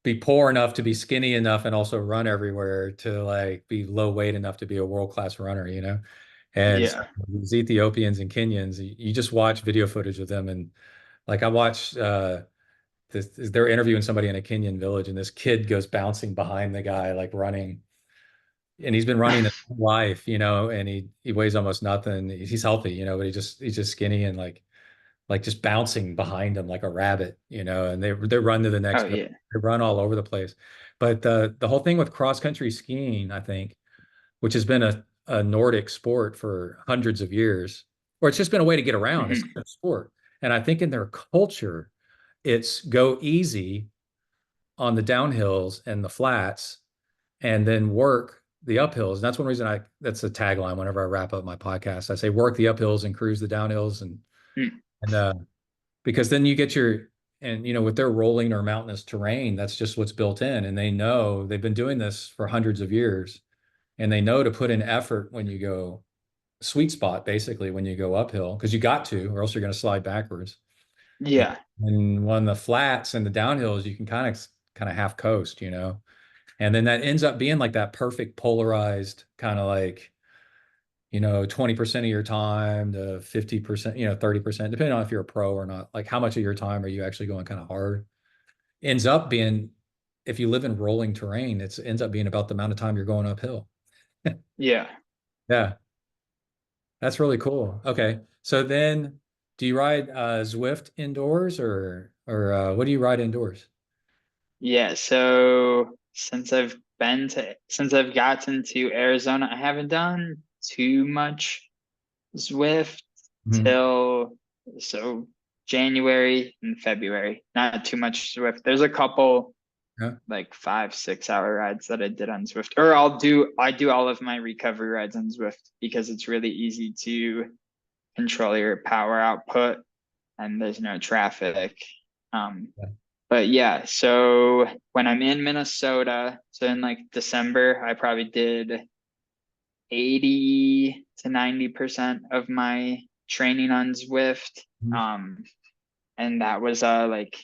be poor enough to be skinny enough and also run everywhere to like be low weight enough to be a world-class runner. And so Yeah. these Ethiopians and Kenyans, you just watch video footage of them. And like I watched they're interviewing somebody in a Kenyan village, and this kid goes bouncing behind the guy, like running. And he's been running his whole life, and he weighs almost nothing. He's healthy, but he's just skinny and like just bouncing behind them like a rabbit, and they run to the next Oh village. yeah. They run all over the place. But the whole thing with cross country skiing, I think, which has been a Nordic sport for hundreds of years, or it's just been a way to get around. It's Mhm. a sport. And I think in their culture, it's go easy on the downhills and the flats and then work the uphills. And that's one reason that's a tagline whenever I wrap up my podcast. I say work the uphills and cruise the downhills and because then you get and with their rolling or mountainous terrain, that's just what's built in. And they know they've been doing this for hundreds of years. And they know to put in effort when you go sweet spot, basically, when you go uphill, because you got to, or else you're going to slide backwards. And, Yeah. and when the flats and the downhills, you can kind of half coast. And then that ends up being like that perfect polarized kind of like 20% of your time to 50%, 30%, depending on if you're a pro or not. Like how much of your time are you actually going kind of hard? Ends up being, if you live in rolling terrain, it ends up being about the amount of time you're going uphill. Yeah. Yeah, that's really cool. Okay. So then do you ride Zwift indoors or what do you ride indoors? Yeah. So since I've gotten to Arizona, I haven't done too much Zwift Mhm. till so January and February. Not too much Zwift. There's a couple Yeah. like 5, 6 hour rides that I did on Zwift. Or I do all of my recovery rides on Zwift because it's really easy to control your power output and there's no traffic. Um, Yeah. but yeah, so when I'm in Minnesota, so in like December, I probably did 80 to 90% of my training on Zwift. Mhm. Um, and that was like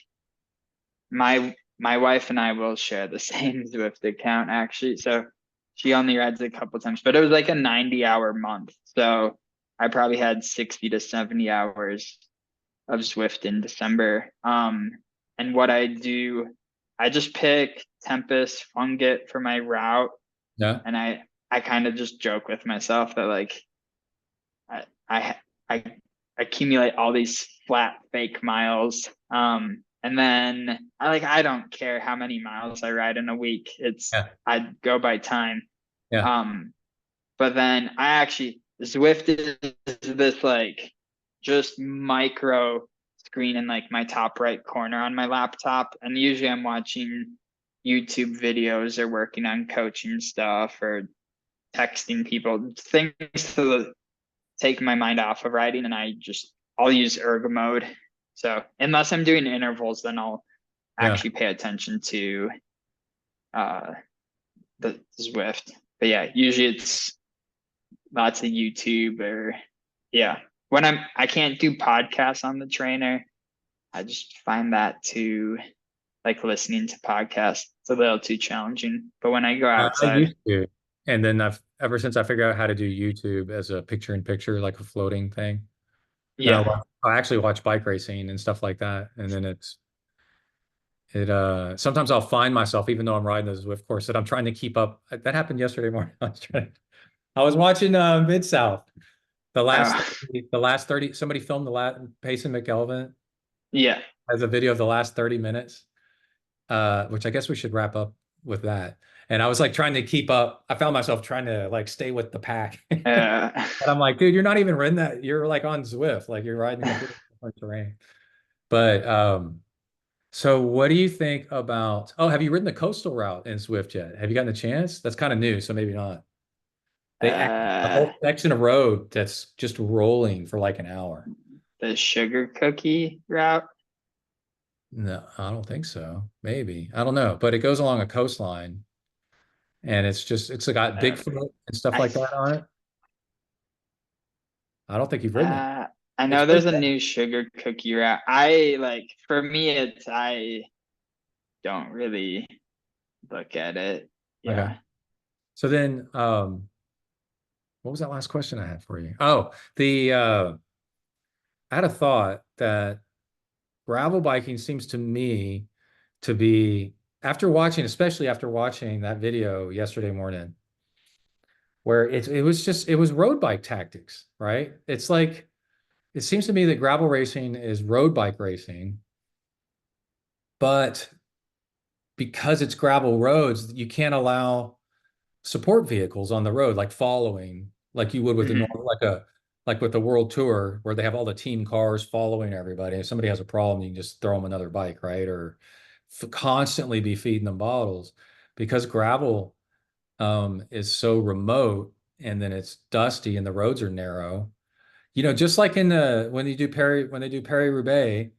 my wife and I will share the same Zwift account actually. So she only rides a couple times, but it was like a 90-hour month. So I probably had 60 to 70 hours of Zwift in December. And what I do, I just pick Tempest Fungit for my route, Yeah. and I kind of just joke with myself that like I I I accumulate all these flat fake miles. And then I don't care how many miles I ride in a week. Yeah. I go by time. Yeah. Um, but then I actually Zwift is this like just micro screen in like my top right corner on my laptop, and usually I'm watching YouTube videos or working on coaching stuff or texting people, things to take my mind off of riding, and I'll use ergo mode. So unless I'm doing intervals, then I'll Yeah. actually pay attention to uh the Zwift. But yeah, usually it's lots of YouTube or yeah. When I can't do podcasts on the trainer, I just find that too like listening to podcasts it's a little too challenging. But when I go I outside, used to. And then I've ever since I figured out how to do YouTube as a picture in picture, like a floating thing, then yeah. I actually watch bike racing and stuff like that. And then sometimes I'll find myself, even though I'm riding the Zwift course, that I'm trying to keep up. That happened yesterday morning. I was watching Mid South. Oh, The last 30, somebody filmed the last Payson McElveen yeah. as a video of the last 30 minutes, which I guess we should wrap up with that. And I was like trying to keep up. I found myself trying to like stay with the pack. Uh, But I'm like, dude, you're not even riding that. You're like on Zwift, like you're riding completely different terrain. But so what do you think about, oh, have you ridden the coastal route in Zwift yet? Have you gotten a chance? That's kind of new, so maybe not. They add a uh, whole section of road that's just rolling for like an hour. the sugar cookie route. No, I don't think so. Maybe. I don't know. But it goes along a coastline and it's got Uh, Bigfoot and stuff I like that on it. I don't think you've ridden it. uh, I It's know pretty there's a bad. new sugar cookie route. I like for me it's I don't really look at it. Okay. Yeah. So then what was that last question I had for you? Oh, I had a thought that gravel biking seems to me to be especially after watching that video yesterday morning, where it was road bike tactics, right? It's like it seems to me that gravel racing is road bike racing, but because it's gravel roads, you can't allow support vehicles on the road, like following, like you would with the Hmm. normal, like with the World Tour, where they have all the team cars following everybody. If somebody has a problem, you can just throw them another bike, right? Or constantly be feeding them bottles, because gravel is so remote, and then it's dusty, and the roads are narrow. Just like in the when they do Paris-Roubaix,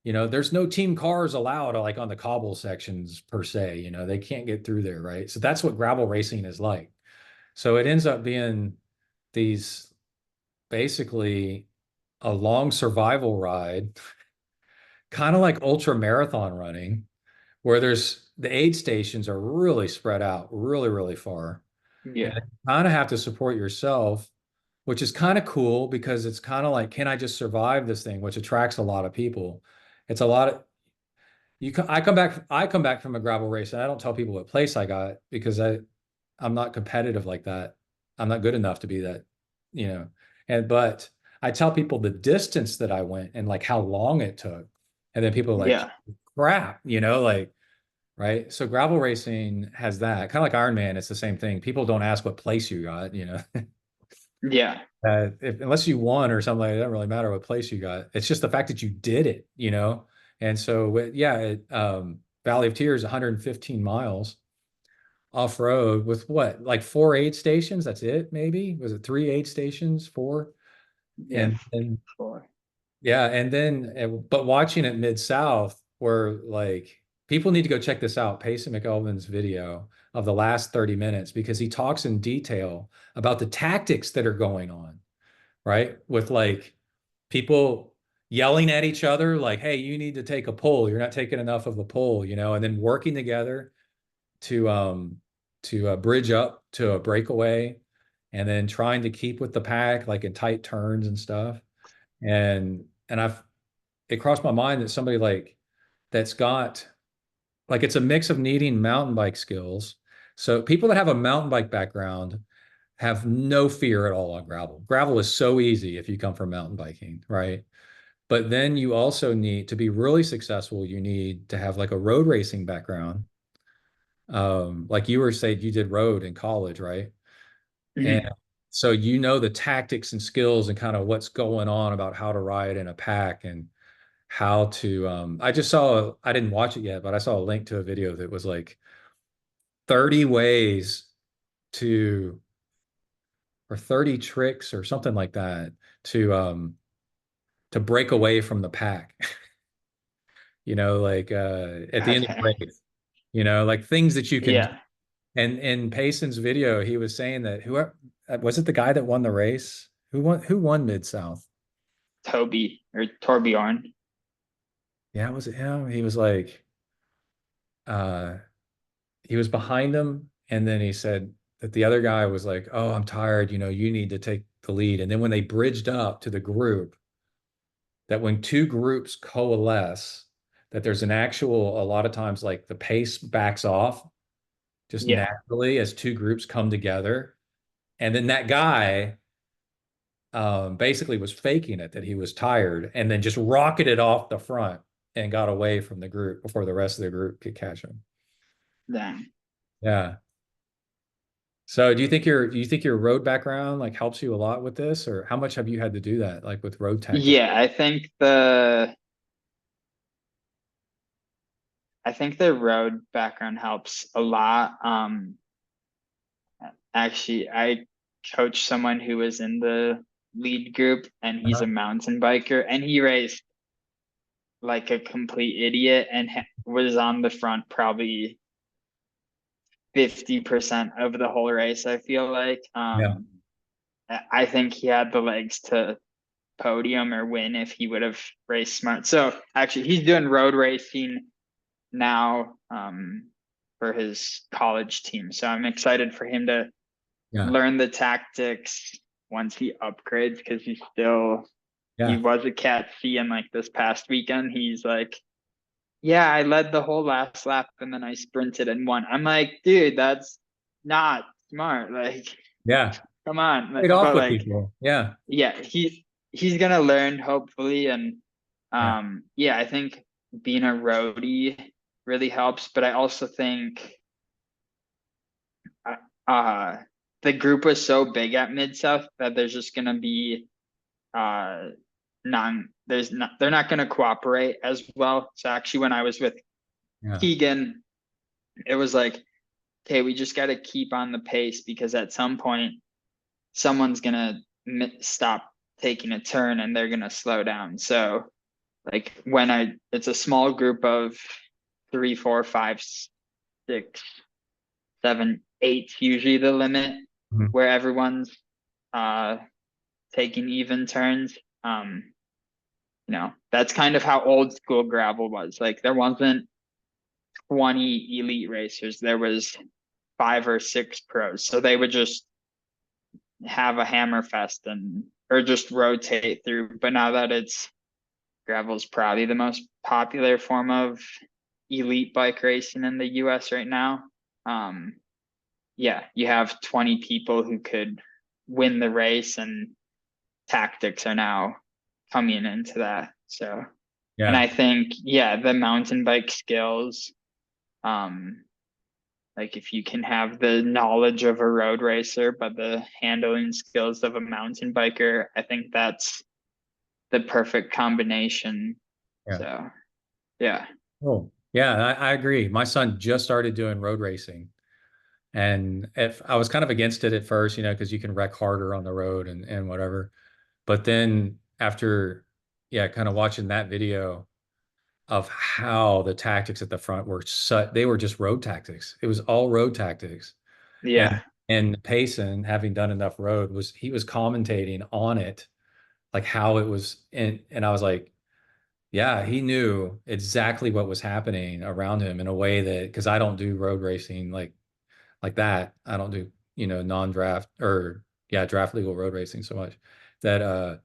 there's no team cars allowed like on the cobble sections per se. They can't get through there, right? So that's what gravel racing is like. So it ends up being these basically a long survival ride, kind of like ultra marathon running, where there's the aid stations are really spread out, really, really far. And Yeah. you kind of have to support yourself. which is kind of cool because it's kind of like, can I just survive this thing, which attracts a lot of people. It's a lot of I come back from a gravel race and I don't tell people what place I got because I'm not competitive like that. I'm not good enough to be that, you know. And but I tell people the distance that I went and like how long it took. And then people are like, Yeah. crap, like, right? So gravel racing has that. Kind of like Ironman, it's the same thing. People don't ask what place you got. Yeah. Unless you won or something, it doesn't really matter what place you got. It's just the fact that you did it. And so, Valley of Tears, 115 miles off road with what, like four aid stations? That's it, maybe? Was it three aid stations, four? Yeah. And For yeah, and then, but watching it Mid-South, where like people need to go check this out, Payson McElvin's video of the last 30 minutes, because he talks in detail about the tactics that are going on, right? With like people yelling at each other, like, hey, you need to take a pull. You're not taking enough of a pull, and then working together to bridge up to a breakaway and then trying to keep with the pack, like in tight turns and stuff. And it crossed my mind that somebody like that's got like it's a mix of needing mountain bike skills. So people that have a mountain bike background have no fear at all on gravel. Gravel is so easy if you come from mountain biking, right? But then you also need to be really successful, you need to have like a road racing background. Like you were saying, you did road in college, right? And Mhm. so you know the tactics and skills and kind of what's going on about how to ride in a pack and how to I just saw I didn't watch it yet, but I saw a link to a video that was like 30 ways to or 30 tricks or something like that to break away from the pack. Like at the end of the Okay. race, like things that you can do. Yeah. And in Payson's video, he was saying that whoever was it the guy that won the race? Who won Mid-South? Toby or Torbjorn. Yeah, was it him? He was like uh he was behind him, and then he said that the other guy was like, "Oh, I'm tired, you need to take the lead." And then when they bridged up to the group, that when two groups coalesce, that there's an actual a lot of times like the pace backs off just Yeah. naturally as two groups come together. And then that guy basically was faking it that he was tired and then just rocketed off the front and got away from the group before the rest of the group could catch him. Dang. Yeah. So do you think your road background like helps you a lot with this, or how much have you had to do that like with road tactics? Yeah, I think the road background helps a lot. Actually, I coached someone who was in the lead group, and he's a Uh-huh. mountain biker, and he raced like a complete idiot and was on the front probably 50% of the whole race, I feel like. Yeah. I think he had the legs to podium or win if he would have raced smart. So actually, he's doing road racing now for his college team. So I'm excited for him to Yeah. learn the tactics once he upgrades because he Yeah. was a cat C, and like this past weekend he's like, yeah, I led the whole last lap and then I sprinted and won. I'm like, dude, that's not smart. Like, Yeah. come on. Trade off But with like, people. Yeah. yeah, he's gonna learn hopefully. And Yeah. yeah, I think being a roadie really helps. But I also think uh uh, the group was so big at Mid South that there's just gonna be uh none there's not they're not gonna cooperate as well. So actually when I was with Yeah. Keegan, it was like, okay, we just got to keep on the pace because at some point someone's gonna stop taking a turn and they're gonna slow down. So like it's a small group of three, four, five, six, seven, eight, usually the limit Mhm. where everyone's uh taking even turns. That's kind of how old school gravel was. Like there wasn't 20 elite racers. There was five or six pros. So they would just have a hammer fest and or just rotate through. But now that it's gravel's probably the most popular form of elite bike racing in the US right now. Um, yeah, you have 20 people who could win the race, and tactics are now coming into that. So, and Yeah. I think, yeah, the mountain bike skills, um, like if you can have the knowledge of a road racer, but the handling skills of a mountain biker, I think that's the perfect combination. Yeah. So, yeah. Oh, yeah, I agree. My son just started doing road racing. And if I was kind of against it at first, because you can wreck harder on the road and whatever. But then after, yeah, kind of watching that video of how the tactics at the front were they were just road tactics. It was all road tactics. Yeah. And Payson, having done enough road, he was commentating on it, like how it was, and I was like, yeah, he knew exactly what was happening around him in a way that, because I don't do road racing like that. I don't do, non-draft or yeah, draft legal road racing so much that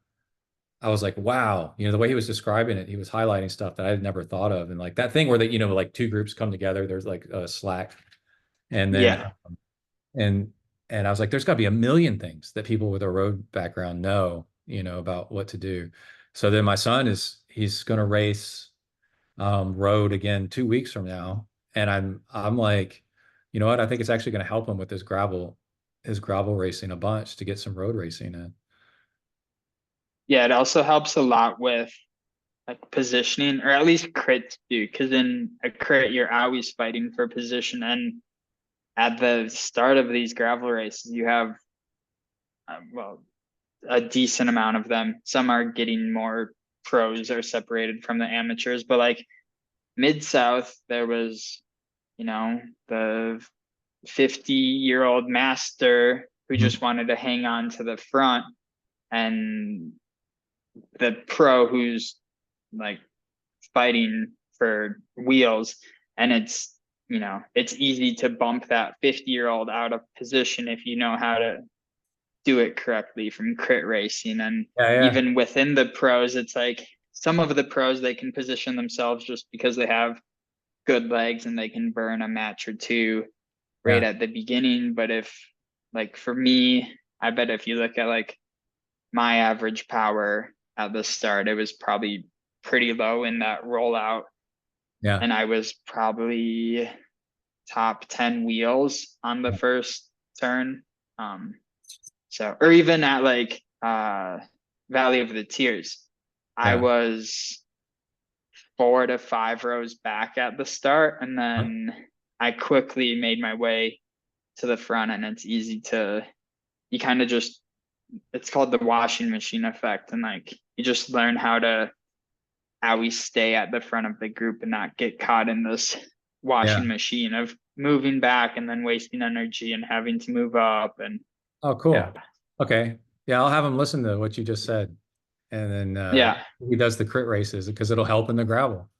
I was like, wow, the way he was describing it, he was highlighting stuff that I had never thought of. And like that thing where like two groups come together, there's like a slack. And then Yeah. and and I was like, there's gotta be a million things that people with a road background know, about what to do. So then my son he's gonna race road again 2 weeks from now. And I'm like, you know what? I think it's actually gonna help him with his gravel racing a bunch to get some road racing in. Yeah. It also helps a lot with like positioning, or at least crits do, because in a crit, you're always fighting for position. And at the start of these gravel races, you have, well, a decent amount of them. Some are getting more pros are separated from the amateurs, but like Mid South, there was, the 50-year-old master who Mhm. just wanted to hang on to the front, and the pro who's like fighting for wheels. And it's easy to bump that 50-year-old out of position if you know how to do it correctly from crit racing. And Yeah, yeah, even within the pros, it's like some of the pros, they can position themselves just because they have good legs and they can burn a match or two right yeah, at the beginning. But if, like, for me, I bet if you look at like my average power at the start, it was probably pretty low in that rollout. yeah. And I was probably top 10 wheels on the first turn. Um, so, or even at like Valley of the Tears, I Yeah. was 4 to 5 rows back at the start, and Huh? then I quickly made my way to the front. And it's easy to, you kind of just, it's called the washing machine effect, and like you just learn how we stay at the front of the group and not get caught in this Yeah. washing machine of moving back and then wasting energy and having to move up. And Oh, yeah. cool. Okay. Yeah, I'll have him listen to what you just said. And then Yeah. he does the crit races because it'll help in the gravel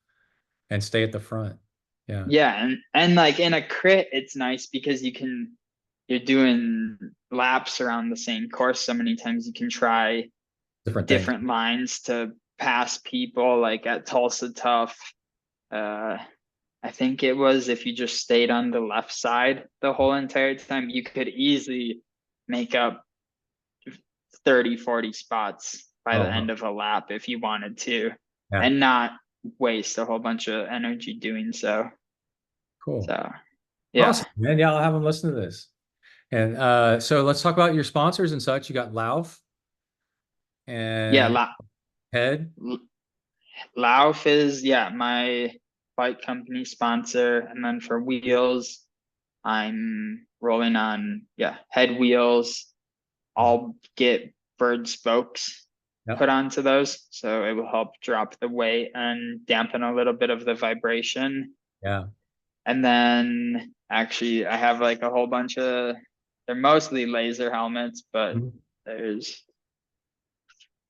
and stay at the front. Yeah. Yeah. And like in a crit, it's nice because you're doing laps around the same course so many times. You can try Different things. different lines to pass people. Like at Tulsa Tough, uh I think it was, if you just stayed on the left side the whole entire time, you could easily make up 30, 40 spots by Oh, the end wow. of a lap if you wanted to, Yeah. and not waste a whole bunch of energy doing so. Cool. So, yeah. Awesome, man. Yeah, I'll have him listen to this. And so let's talk about your sponsors and such. You got Lauf Yeah. and Head. Lauf is, yeah, my bike company sponsor. And then for wheels, I'm rolling on, yeah, Head wheels. Mhm. I'll get bird spokes Yep. put onto those, so it will help drop the weight and dampen a little bit of the vibration. Yeah. And then actually, I have like a whole bunch of, they're mostly laser helmets, but Mhm. there's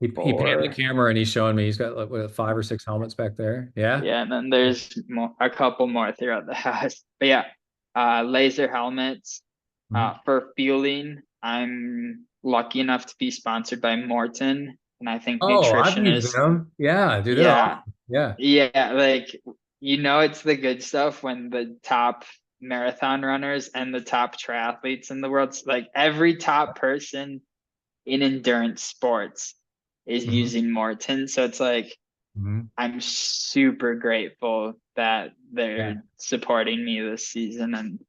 He panned the four. camera and he's showing me he's got like what, 5 or 6 helmets back there. Yeah. Yeah, and then there's a couple more throughout the house. But yeah, laser helmets. Mhm. For fueling, I'm lucky enough to be sponsored by Morton, and I think Oh, I've nutrition used is, them. Yeah, dude, they're yeah, awesome. Yeah. yeah, like it's the good stuff when the top marathon runners and the top triathletes in the world, like every top person in endurance sports is Hmm. using Morton. So it's like Hmm. I'm super grateful that Yeah. they're supporting me this season. And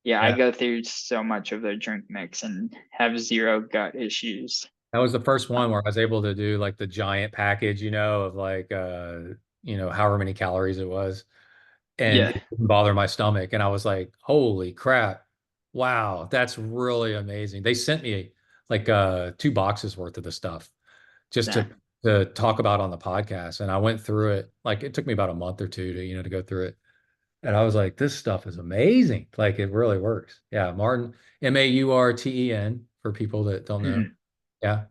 yeah, I Yeah. go through so much of their drink mix and have zero gut issues. That was the first one Um, where I was able to do like the giant package, of like however many calories it was. And yeah, it didn't bother my stomach. And I was like, holy crap. Wow, that's really amazing. They sent me like 2 boxes worth of the stuff just yeah. to talk about on the podcast. And I went through it. Like it took me about a month or two to go through it. And I was like, this stuff is amazing. Like it really works. Yeah, Martin, Maurten for people that don't know. Mhm. Yeah.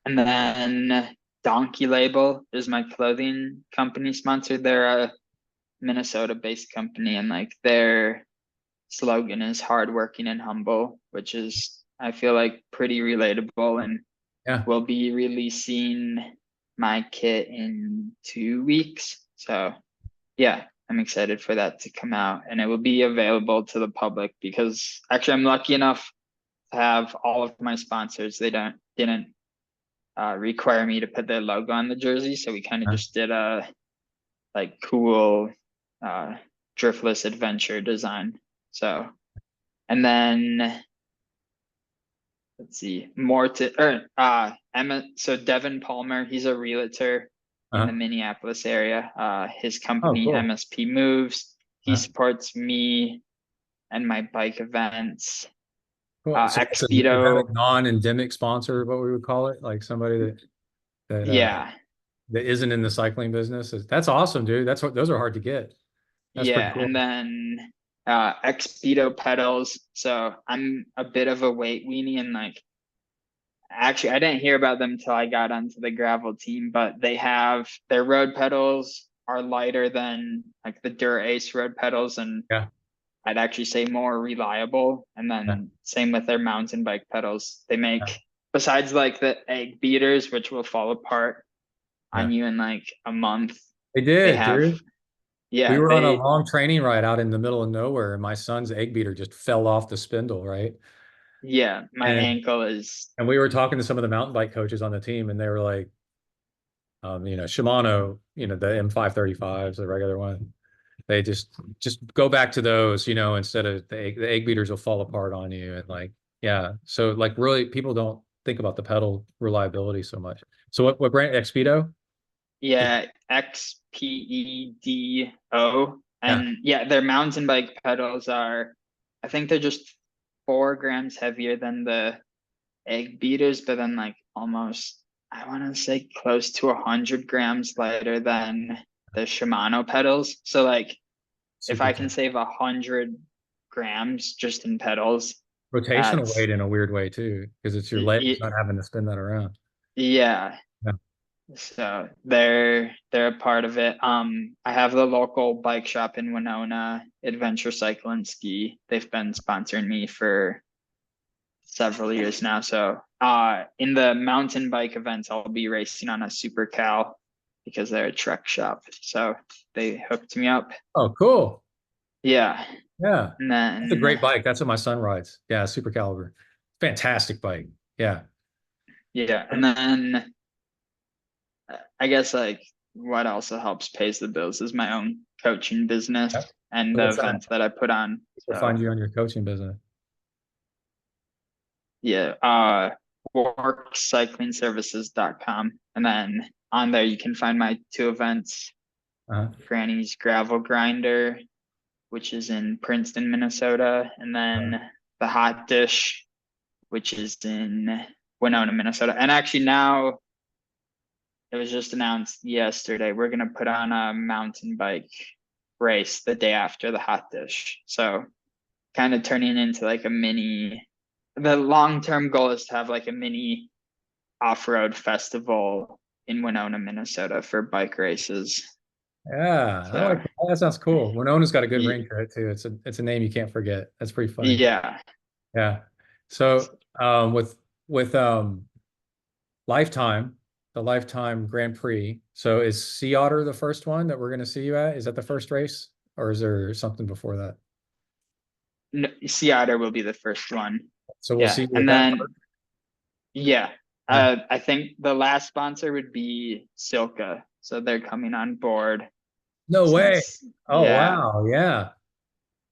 And then Donkey Label is my clothing company sponsor. They're a Minnesota-based company, and like their slogan is hardworking and humble, which is I feel like pretty relatable. And Yeah. we'll be releasing my kit in 2 weeks. So yeah, I'm excited for that to come out, and it will be available to the public because actually I'm lucky enough to have all of my sponsors. They don't didn't require me to put their logo on the jersey, so we kind of Uh, just did a like cool uh, driftless adventure design. So and then let's see, more to Emma. So Devin Palmer, he's a realtor in the uh, Minneapolis area. His oh, company cool. MSP Moves. He Uh, supports me and my bike events. cool. So is that Expedo, a non-endemic sponsor, what we would call it? Like somebody that yeah, that isn't in the cycling business? That's awesome, dude. Those are hard to get. That's pretty yeah, and cool. then Expedo pedals. So I'm a bit of a weight weenie, and like actually I didn't hear about them until I got onto the gravel team, but they have their road pedals are lighter than like the Dura Ace road pedals, and Yeah. I'd actually say more reliable. And Yeah. then same with their mountain bike pedals. They Yeah. make, besides like the egg beaters, which will fall apart on Yeah. you in like a month, They they did, have, dude. We yeah, were on a long training ride out in the middle of nowhere, and my son's egg beater just fell off the spindle, right? yeah, my And ankle is, and we were talking to some of the mountain bike coaches on the team, and they were like, Shimano, the M535s, the regular one. They just go back to those, instead of the egg beaters will fall apart on you. And like, yeah. So like really people don't think about the pedal reliability so much. So what brand Expedo? Is- yeah, Xpedo. Yeah. And yeah, their mountain bike pedals are, I think they're just 4 grams heavier than the egg beaters, but then like almost, I want to say close to 100 grams lighter than the Shimano pedals. So like if Super I can tough. save 100 grams just in pedals, Rotational that's weight in a weird way too, because it's your legs not having to spin that around. yeah. Yeah. So they're a part of it. I have the local bike shop in Winona, Adventure Cycle and Ski. They've been sponsoring me for several years now. So in the mountain bike events, I'll be racing on a Super Cal because they're a truck shop. So they hooked me up. Oh, cool. Yeah. Yeah. And That's a then great bike. That's what my son rides. Yeah, super caliber. Fantastic bike. Yeah. yeah. And then I guess like what also helps pays the bills is my own coaching business Yeah. and So the what's that? events that I put on. We'll So find you on your coaching business. yeah, warkcyclingservices.com. And then on there you can find my 2 events, Uh-huh. Granny's Gravel Grinder, which is in Princeton, Minnesota, and Uh, then the Hot Dish, which is in Winona, Minnesota. And actually now it was just announced yesterday, we're gonna put on a mountain bike race the day after the Hot Dish. So kind of turning into like a mini, the long-term goal is to have like a mini off-road festival in Winona, Minnesota for bike races. yeah, I So like that. That sounds cool. Winona's got a good ring to it too. It's a name you can't forget. That's pretty funny. yeah. Yeah. So with with Lifetime, the Lifetime Grand Prix. So is Sea Otter the first one that we're going to see you at? Is that the first race, or is there something before that? No, Seattle will be the first one. So we'll Yeah. see you at And that then, first. yeah, Yeah. I think the last sponsor would be Silka. So they're coming on board No way. since, Oh yeah, wow, yeah.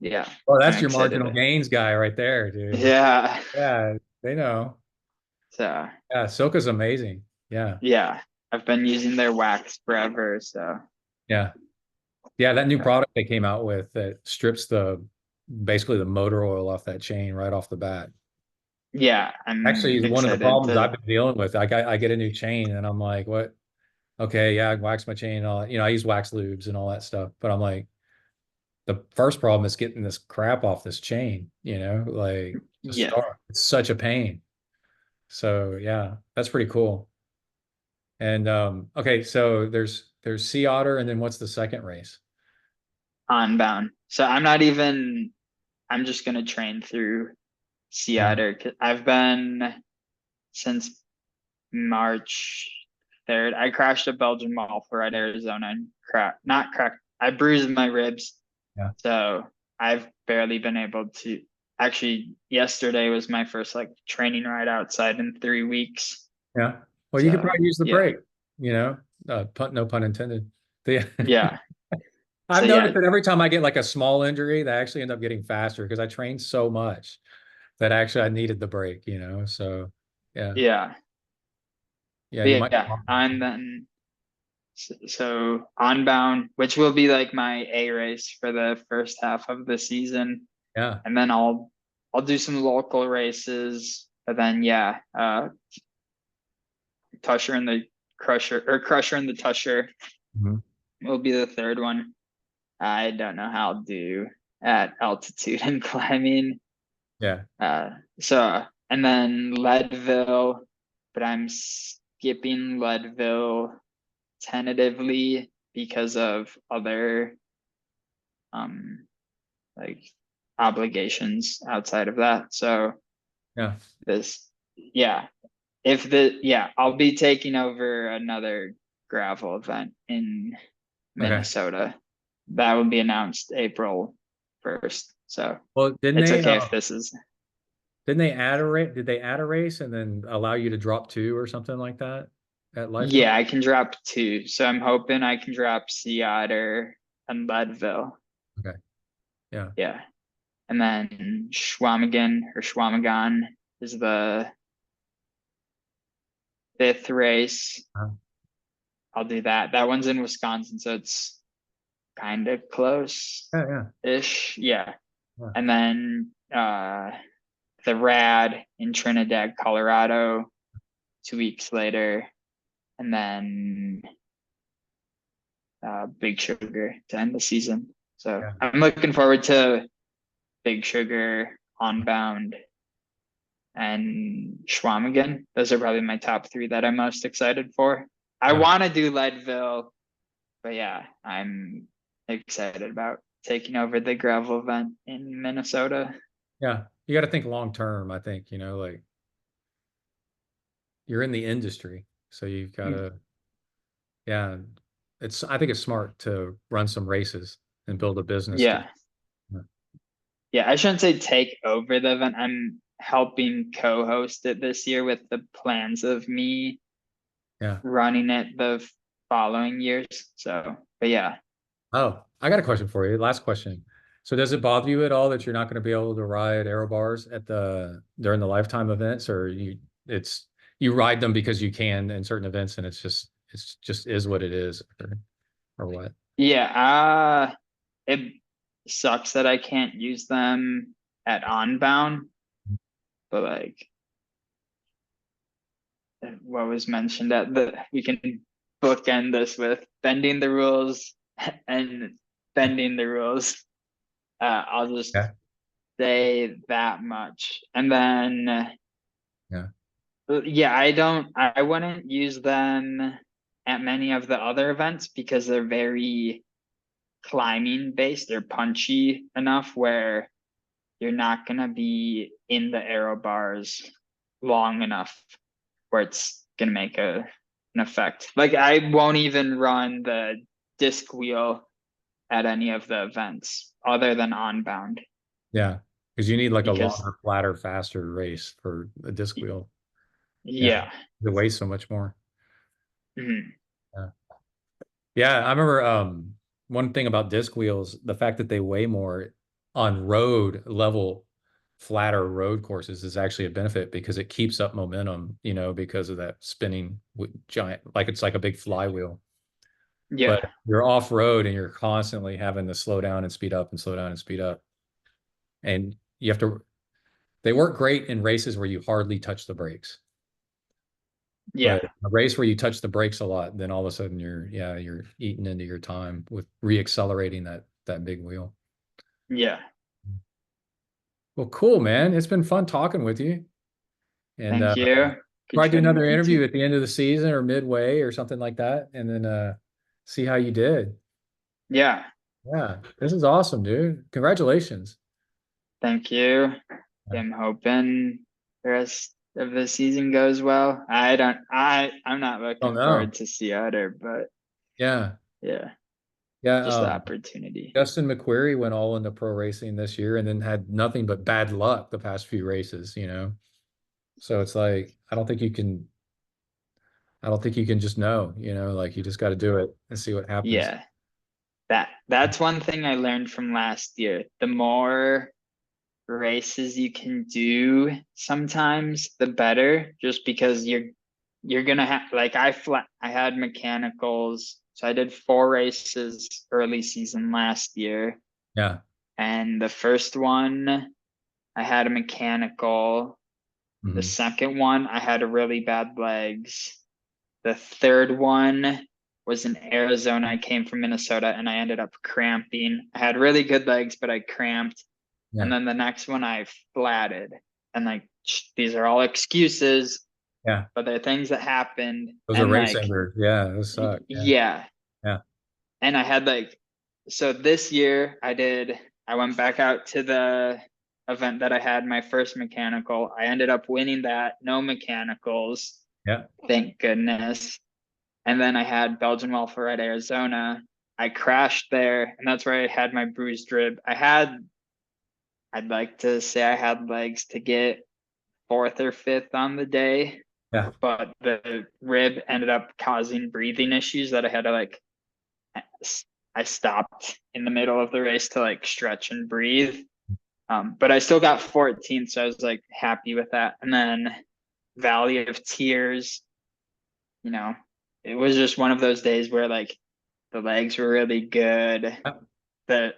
yeah, Oh, I'm that's your excited. marginal gains guy right there, dude. Yeah. Yeah, they know. So, Yeah, Silka's amazing. Yeah, yeah, I've been using their wax forever. So, yeah, yeah. That new yeah, product they came out with that strips the basically the motor oil off that chain right off the bat. yeah, I'm Actually, is one of the excited problems to, I've been dealing with. I get a new chain and I'm like, what? Okay, yeah, I wax my chain and all. I use wax lubes and all that stuff. But I'm like, the first problem is getting this crap off this chain. Like to yeah, start. It's such a pain. So yeah, that's pretty cool. And okay, so there's Sea Otter, and then what's the second race? Unbound. So I'm not even, I'm just going to train through Yeah, Seattle. I've been since March 3rd. I crashed a Belgian Malfour at Arizona and not cracked. I bruised my ribs. yeah, So I've barely been able to. Actually, yesterday was my first like training ride outside in 3 weeks. yeah. Well, you could So probably use the yeah, brake, no pun intended. The, yeah. So I've yeah, noticed that every time I get like a small injury, they actually end up getting faster because I trained so much that actually I needed the brake. So yeah, yeah, yeah, you but might. yeah. And then so Onbound, which will be like my A race for the first half of the season, Yeah. and then I'll do some local races. But then yeah, Tusher and the Crusher, or Crusher and the Tusher Mhm. will be the third one. I don't know how I'll do at altitude and climbing. Yeah. Uh, so and then Leadville, but I'm skipping Leadville tentatively because of other um like obligations outside of that. So Yeah. this, yeah, if the yeah, I'll be taking over another gravel event in Okay. Minnesota. That will be announced April 1st. So Well, it's okay if this is, didn't they add a race? Did they add a race and then allow you to drop two or something like that at Lifetime? yeah, I can drop two. So I'm hoping I can drop Sea Otter and Leadville. Okay. Yeah. Yeah. And then Schwamigan is the fifth race. Uh, I'll do that. That one's in Wisconsin, so it's kind of close-ish. yeah. Yeah. Yeah. Yeah. And then the Rad in Trinidad, Colorado, 2 weeks later. And then Big Sugar to end the season. So Yeah. I'm looking forward to Big Sugar, Onbound, and Schwamigan. Those are probably my top three that I'm most excited for. I Yeah. want to do Leadville, but yeah, I'm excited about taking over the gravel event in Minnesota. Yeah. You got to think long term, I think, like you're in the industry. So you've got Mm, to, yeah. I think it's smart to run some races and build a business to, yeah. Yeah, I shouldn't say take over the event. I'm helping co-host it this year with the plans of me yeah. running it the following years. So, but yeah, Oh, I got a question for you. Last question. So does it bother you at all that you're not going to be able to ride aero bars during the Lifetime events, or you ride them because you can in certain events and it's just is what it is, or what? yeah, it sucks that I can't use them at Onbound, but like what was mentioned at the, we can bookend this with bending the rules and bending the rules. I'll just Yeah. say that much. And then Yeah. yeah, I wouldn't use them at many of the other events because they're very climbing based. They're punchy enough where you're not gonna be in the aero bars long enough where it's gonna make an effect. Like I won't even run the disc wheel at any of the events other than on bound Yeah. Because you need like a because longer, flatter, faster race for a disc wheel. Yeah. yeah. It weighs so much more. Mhm. Yeah. Yeah, I remember one thing about disc wheels, the fact that they weigh more on road level, flatter road courses is actually a benefit because it keeps up momentum, because of that spinning giant, like it's like a big flywheel. But Yeah. you're off road and you're constantly having to slow down and speed up and slow down and speed up. And you have to, they work great in races where you hardly touch the brakes. Yeah. But a race where you touch the brakes a lot, then all of a sudden you're eating into your time with reaccelerating that big wheel. Yeah. Well, cool, man. It's been fun talking with you. And Thank you. Good probably do chatting another with you interview too. at the end of the season or midway or something like that, and then see how you did. Yeah. Yeah, this is awesome, dude. Congratulations. Thank you. I'm hoping the rest of the season goes well. I'm not Oh looking no. forward to Seattle, but Yeah. yeah, Yeah. just the opportunity. Justin McQuarrie went all into pro racing this year and then had nothing but bad luck the past few races. So it's like I don't think you can just know, like you just got to do it and see what happens. Yeah. That's one thing I learned from last year. The more races you can do sometimes, the better, just because you're gonna have like I had mechanicals. So I did 4 races early season last year. Yeah. And the first one I had a mechanical. The Hmm. second one I had a really bad legs. The third one was in Arizona. I came from Minnesota and I ended up cramping. I had really good legs, but I cramped. And Yeah. then the next one I flatted. And like these are all excuses, Yeah. but they're things that happened. Those are And race like, enders. Yeah, those suck. Yeah. yeah. Yeah. And I had like, so this year I went back out to the event that I had my first mechanical. I ended up winning that, no mechanicals, Yeah. thank goodness. And then I had Belgian Welfare at Arizona. I crashed there, and that's where I had my bruised rib. I'd like to say I had legs to get fourth or fifth on the day, Yeah. but the rib ended up causing breathing issues that I had to like, I stopped in the middle of the race to like stretch and breathe. But I still got 14th, so I was like happy with that. And then Valley of Tears, you know, it was just one of those days where like the legs were really good. Yeah. The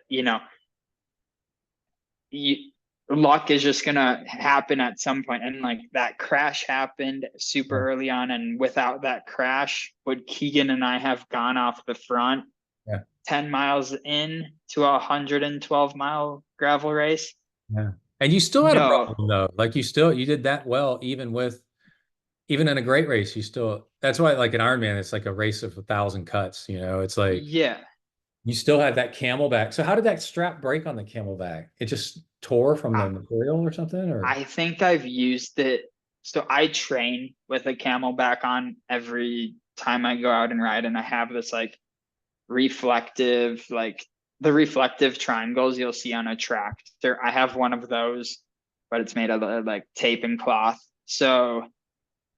you, luck is just gonna happen at some point, and like that crash happened super Yeah. early on, and without that crash, would Keegan and I have gone off the front Yeah. 10 miles in to a 112-mile gravel race? Yeah. And you still had a No. problem though. Like you did that well, even in a great race, that's why like an Ironman, it's like a race of 1,000 cuts. It's like Yeah. you still had that camelback. So how did that strap break on the camelback? It just tore from I, the material or something, or I think I've used it. So I train with a camelback on every time I go out and ride, and I have this like reflective, like the reflective triangles you'll see on a tractor. I have one of those, but it's made of like tape and cloth. So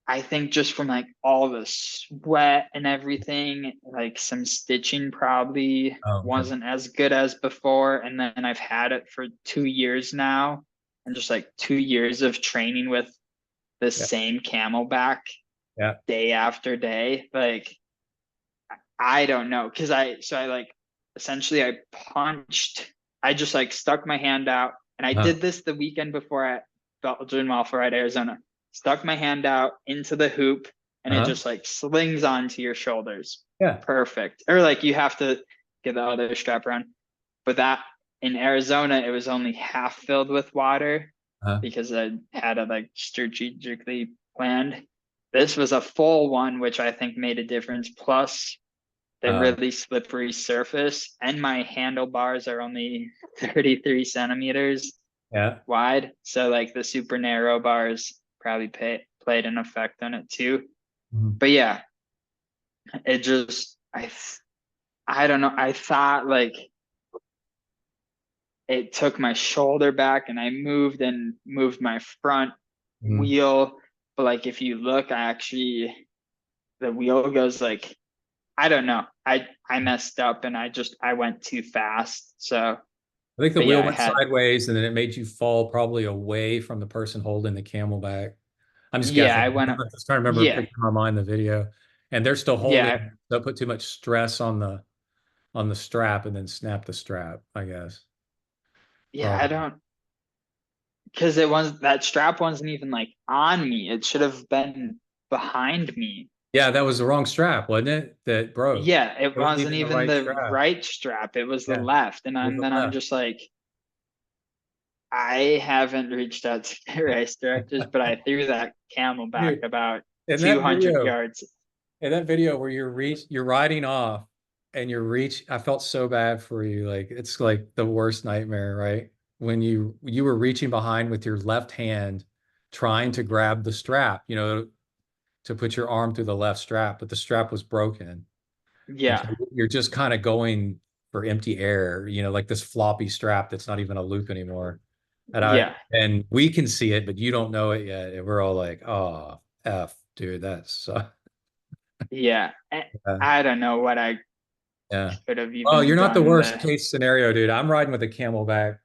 I think just from like all the sweat and everything, like some stitching probably oh, okay. wasn't as good as before. And then I've had it for 2 years now, and just like 2 years of training with the Yeah. same camelback Yeah. day after day. Like I don't know, because I like essentially I just like stuck my hand out, and I Uh-huh. did this the weekend before at Belgian Waffle at Arizona. Stuck my hand out into the hoop, and it Uh-huh. just like slings onto your shoulders. Yeah. Perfect. Or like you have to get the other strap around. But that in Arizona, it was only half filled with water Uh-huh. because I had it like strategically planned. This was a full one, which I think made a difference. Plus, the Uh, really slippery surface, and my handlebars are only 33 centimeters yeah. wide. So like the super narrow bars probably played an effect on it too. Mhm. But yeah, it just I don't know. I thought like it took my shoulder back and I moved my front Mhm. wheel. But like if you look, I actually the wheel goes like I don't know. I messed up and I went too fast. So I think the but yeah, wheel I went had sideways and then it made you fall probably away from the person holding the camelback. I'm just yeah, guessing. I went up I'm just trying to remember, yeah, picture in my mind the video. And they're still yeah, holding, don't put too much stress on the strap and then snap the strap, I guess. yeah, I Probably. don't because it was that strap wasn't even like on me. It should have been behind me. Yeah, that was the wrong strap, wasn't it? That broke. Yeah, it It wasn't wasn't even the even right the strap. right strap. It was the Yeah, left. it was the Then I'm left. just like, I haven't reached out to the race directors, but I threw that camel back Dude, about in that 200 video, yards. where you're riding off and I felt so bad for you. Like it's like the worst nightmare, right? When you were reaching behind with your left hand trying to grab the strap, to put your arm through the left strap, but the strap was broken. And Yeah, so you're just kind of going for empty air, like this floppy strap that's not even a loop anymore. yeah, And we can see it, but you don't know it yet. And we're all like, oh, F, dude, that's yeah. I don't know what I yeah. could have Well, you're even not the done worst there. case scenario, dude. I'm riding with a Camelback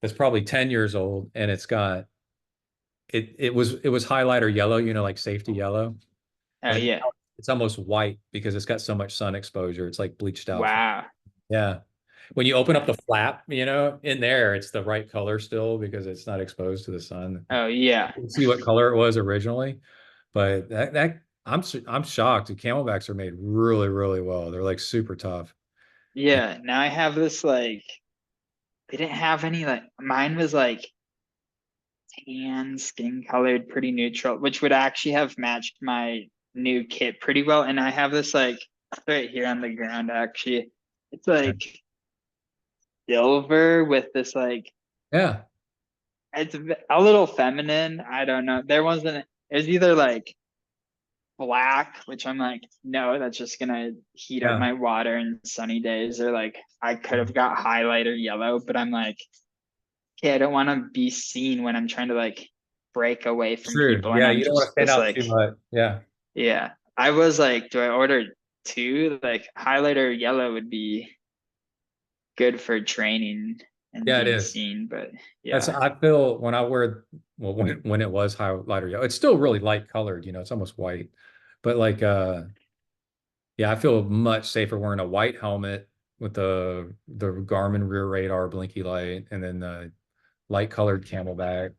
that's probably 10 years old and it was highlighter yellow, like safety yellow. Oh And yeah. it's almost white because it's got so much sun exposure. It's like bleached out. Wow. Yeah. When you open up Uh, the flap, in there, it's the right color still because it's not exposed to the sun. oh yeah. You can see what color it was originally, but I'm shocked. The Camelbacks are made really, really well. They're like super tough. Yeah. Now I have this like they didn't have any like mine was like tan, skin colored, pretty neutral, which would actually have matched my new kit pretty well. And I have this like right here on the ground actually. It's like silver with this like Yeah. it's a little feminine. I don't know. There wasn't it was either like black, which I'm like, no, that's just gonna heat up Yeah. my water in sunny days, or like I could have got highlighter yellow, but I'm like, okay, I don't want to be seen when I'm trying to like break away from True. people, and Yeah, I'm you don't want to just stand this out like, too much. Yeah. yeah. I was like, do I order two? Like highlighter yellow would be good for training and Yeah, it being is. seen, but That's yeah, I feel when I wear well when it was highlighter yellow. It's still really light colored, it's almost white. But like yeah, I feel much safer wearing a white helmet with the Garmin rear radar blinky light and then the light colored Camelback.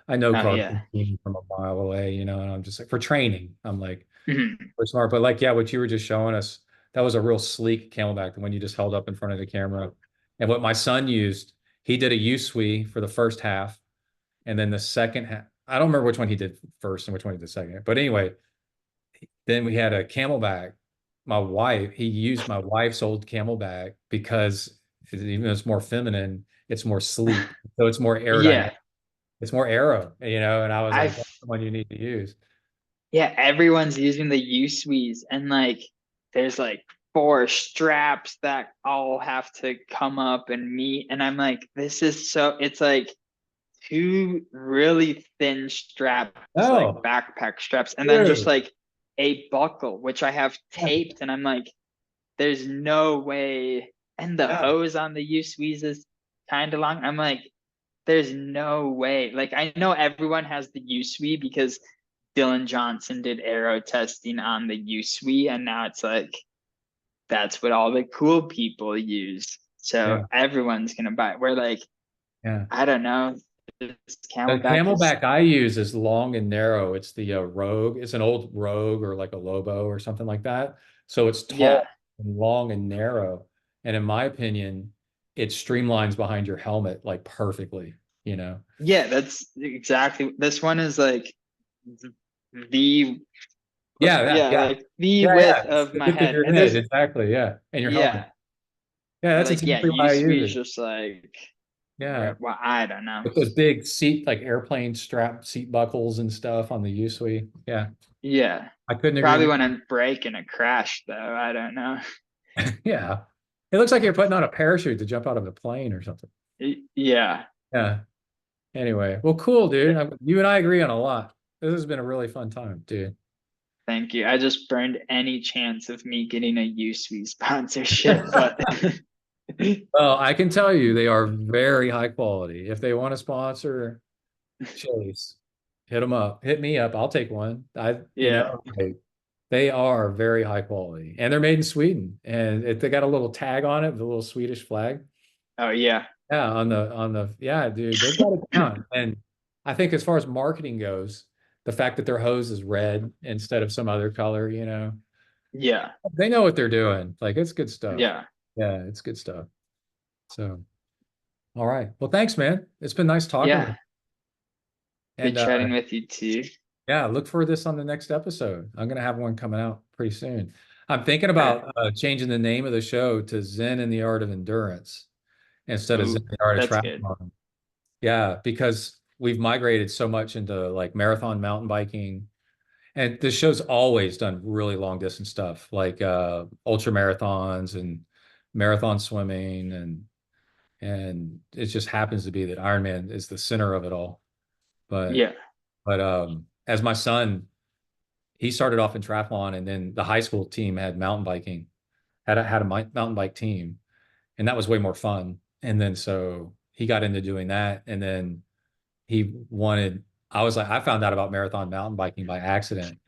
I know oh cars yeah. can see me from a mile away, and I'm just like for training, I'm like Mhm. we're smart. But like, yeah, what you were just showing us, that was a real sleek Camelback, the one you just held up in front of the camera. And what my son used, he did a USWE for the first half, and then the second half, I don't remember which one he did first and which one he did second. But anyway, then we had a Camelback. He used my wife's old Camelback because even though it's more feminine, it's more sleek. So it's more aerodynamic. Yeah. It's more aero, and I was like, I've that's the one you need to use. Yeah, everyone's using the U-Swees and like there's like four straps that all have to come up and meet. And I'm like, this is so it's like two really thin straps, like Oh, backpack straps, and then just dude. like a buckle, which I have taped, and I'm like, there's no way. And the Yeah. hose on the U-Swees is kind of long. I'm like, there's no way. Like I know everyone has the U-Swee because Dylan Johnson did aero testing on the USWE, and now it's like that's what all the cool people use. So Yeah. everyone's gonna buy it. We're like, Yeah. I don't know, this The Camelback is Camelback I use is long and narrow. It's the Rogue. It's an old Rogue or like a Lobo or something like that. So it's yeah, tall and long and narrow. And in my opinion, it streamlines behind your helmet like perfectly, you know? yeah. That's exactly. This one is like the Yeah, yeah, yeah, yeah. like the Yeah, width yeah. It's of the my width of head, your and head. there's Exactly. Yeah. And your helmet. yeah, Yeah, but that's like yeah, exactly why I use USWE is it. just like Yeah. Well, I don't know. With those big seat, like airplane strap seat buckles and stuff on the U-Sui. Yeah. Yeah. I couldn't agree Probably more. wouldn't break in a crash though. I don't know. Yeah. It looks like you're putting on a parachute to jump out of a plane or something. Yeah. Yeah. Anyway, well, cool, dude. You and I agree on a lot. This has been a really fun time, dude. Thank you. I just burned any chance of me getting a USWE sponsorship, but Well, I can tell you they are very high quality. If they want to sponsor Chase, hit them up. Hit me up. I'll take one. yeah. Like, they are very high quality, and they're made in Sweden, and they got a little tag on it, the little Swedish flag. Oh yeah. Yeah, yeah, dude, they've got it down. And I think as far as marketing goes, the fact that their hose is red instead of some other color, Yeah. they know what they're doing. Like it's good stuff. Yeah. Yeah, it's good stuff. So, all right. Well, thanks, man. It's been nice talking with Yeah. you. Good And chatting with you too. yeah, look for this on the next episode. I'm gonna have one coming out pretty soon. I'm thinking Okay. about changing the name of the show to Zen and the Art of Endurance instead of Zen Ooh, and the Art of that's good. Triathlon. Yeah, because we've migrated so much into like marathon mountain biking. And this show's always done really long distance stuff, like ultra marathons and marathon swimming, and it just happens to be that Ironman is the center of it all. But Yeah. as my son, he started off in triathlon, and then the high school team had mountain biking, had a mountain bike team, and that was way more fun. And then so he got into doing that, and then he wanted. I was like, I found out about marathon mountain biking by accident.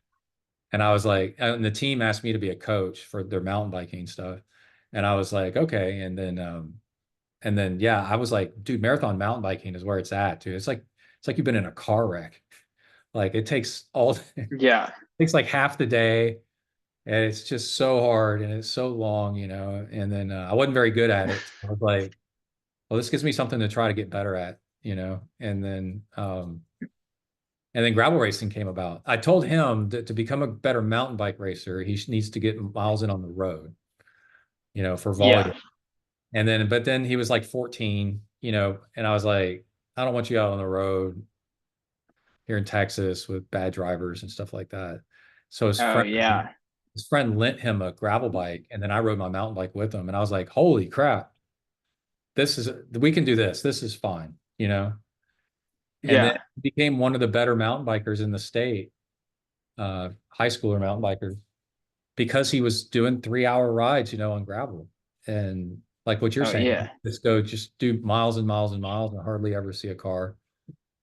And I was like, and the team asked me to be a coach for their mountain biking stuff. And I was like, okay. And then, yeah, I was like, dude, marathon mountain biking is where it's at, dude. It's like you've been in a car wreck. Like it takes it Yeah. takes like half the day and it's just so hard and it's so long. And then I wasn't very good at it. So I was like, well, this gives me something to try to get better at. And then gravel racing came about. I told him that to become a better mountain bike racer, he needs to get miles in on the road, for volume. Yeah. But then he was like 14, and I was like, I don't want you out on the road here in Texas with bad drivers and stuff like that. So his Oh friend, yeah. his friend lent him a gravel bike, and then I rode my mountain bike with him, and I was like, holy crap, we can do this. This is fine. And then Yeah. he became one of the better mountain bikers in the state, high schooler mountain bikers, because he was doing 3 hour rides, on gravel. And like what you're Oh saying, yeah. just do miles and miles and miles and hardly ever see a car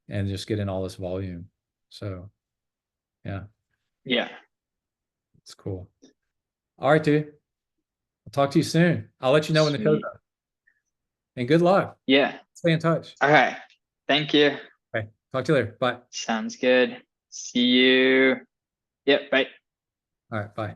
and just get in all this volume. So yeah, Yeah. it's cool. All right, dude. I'll talk to you soon. I'll let you know when the code's Sweet. up. And good luck. Yeah. Stay in touch. Okay. Thank you. Okay. Talk to you later. Bye. Sounds good. See you. Yep. Bye. All right. Bye.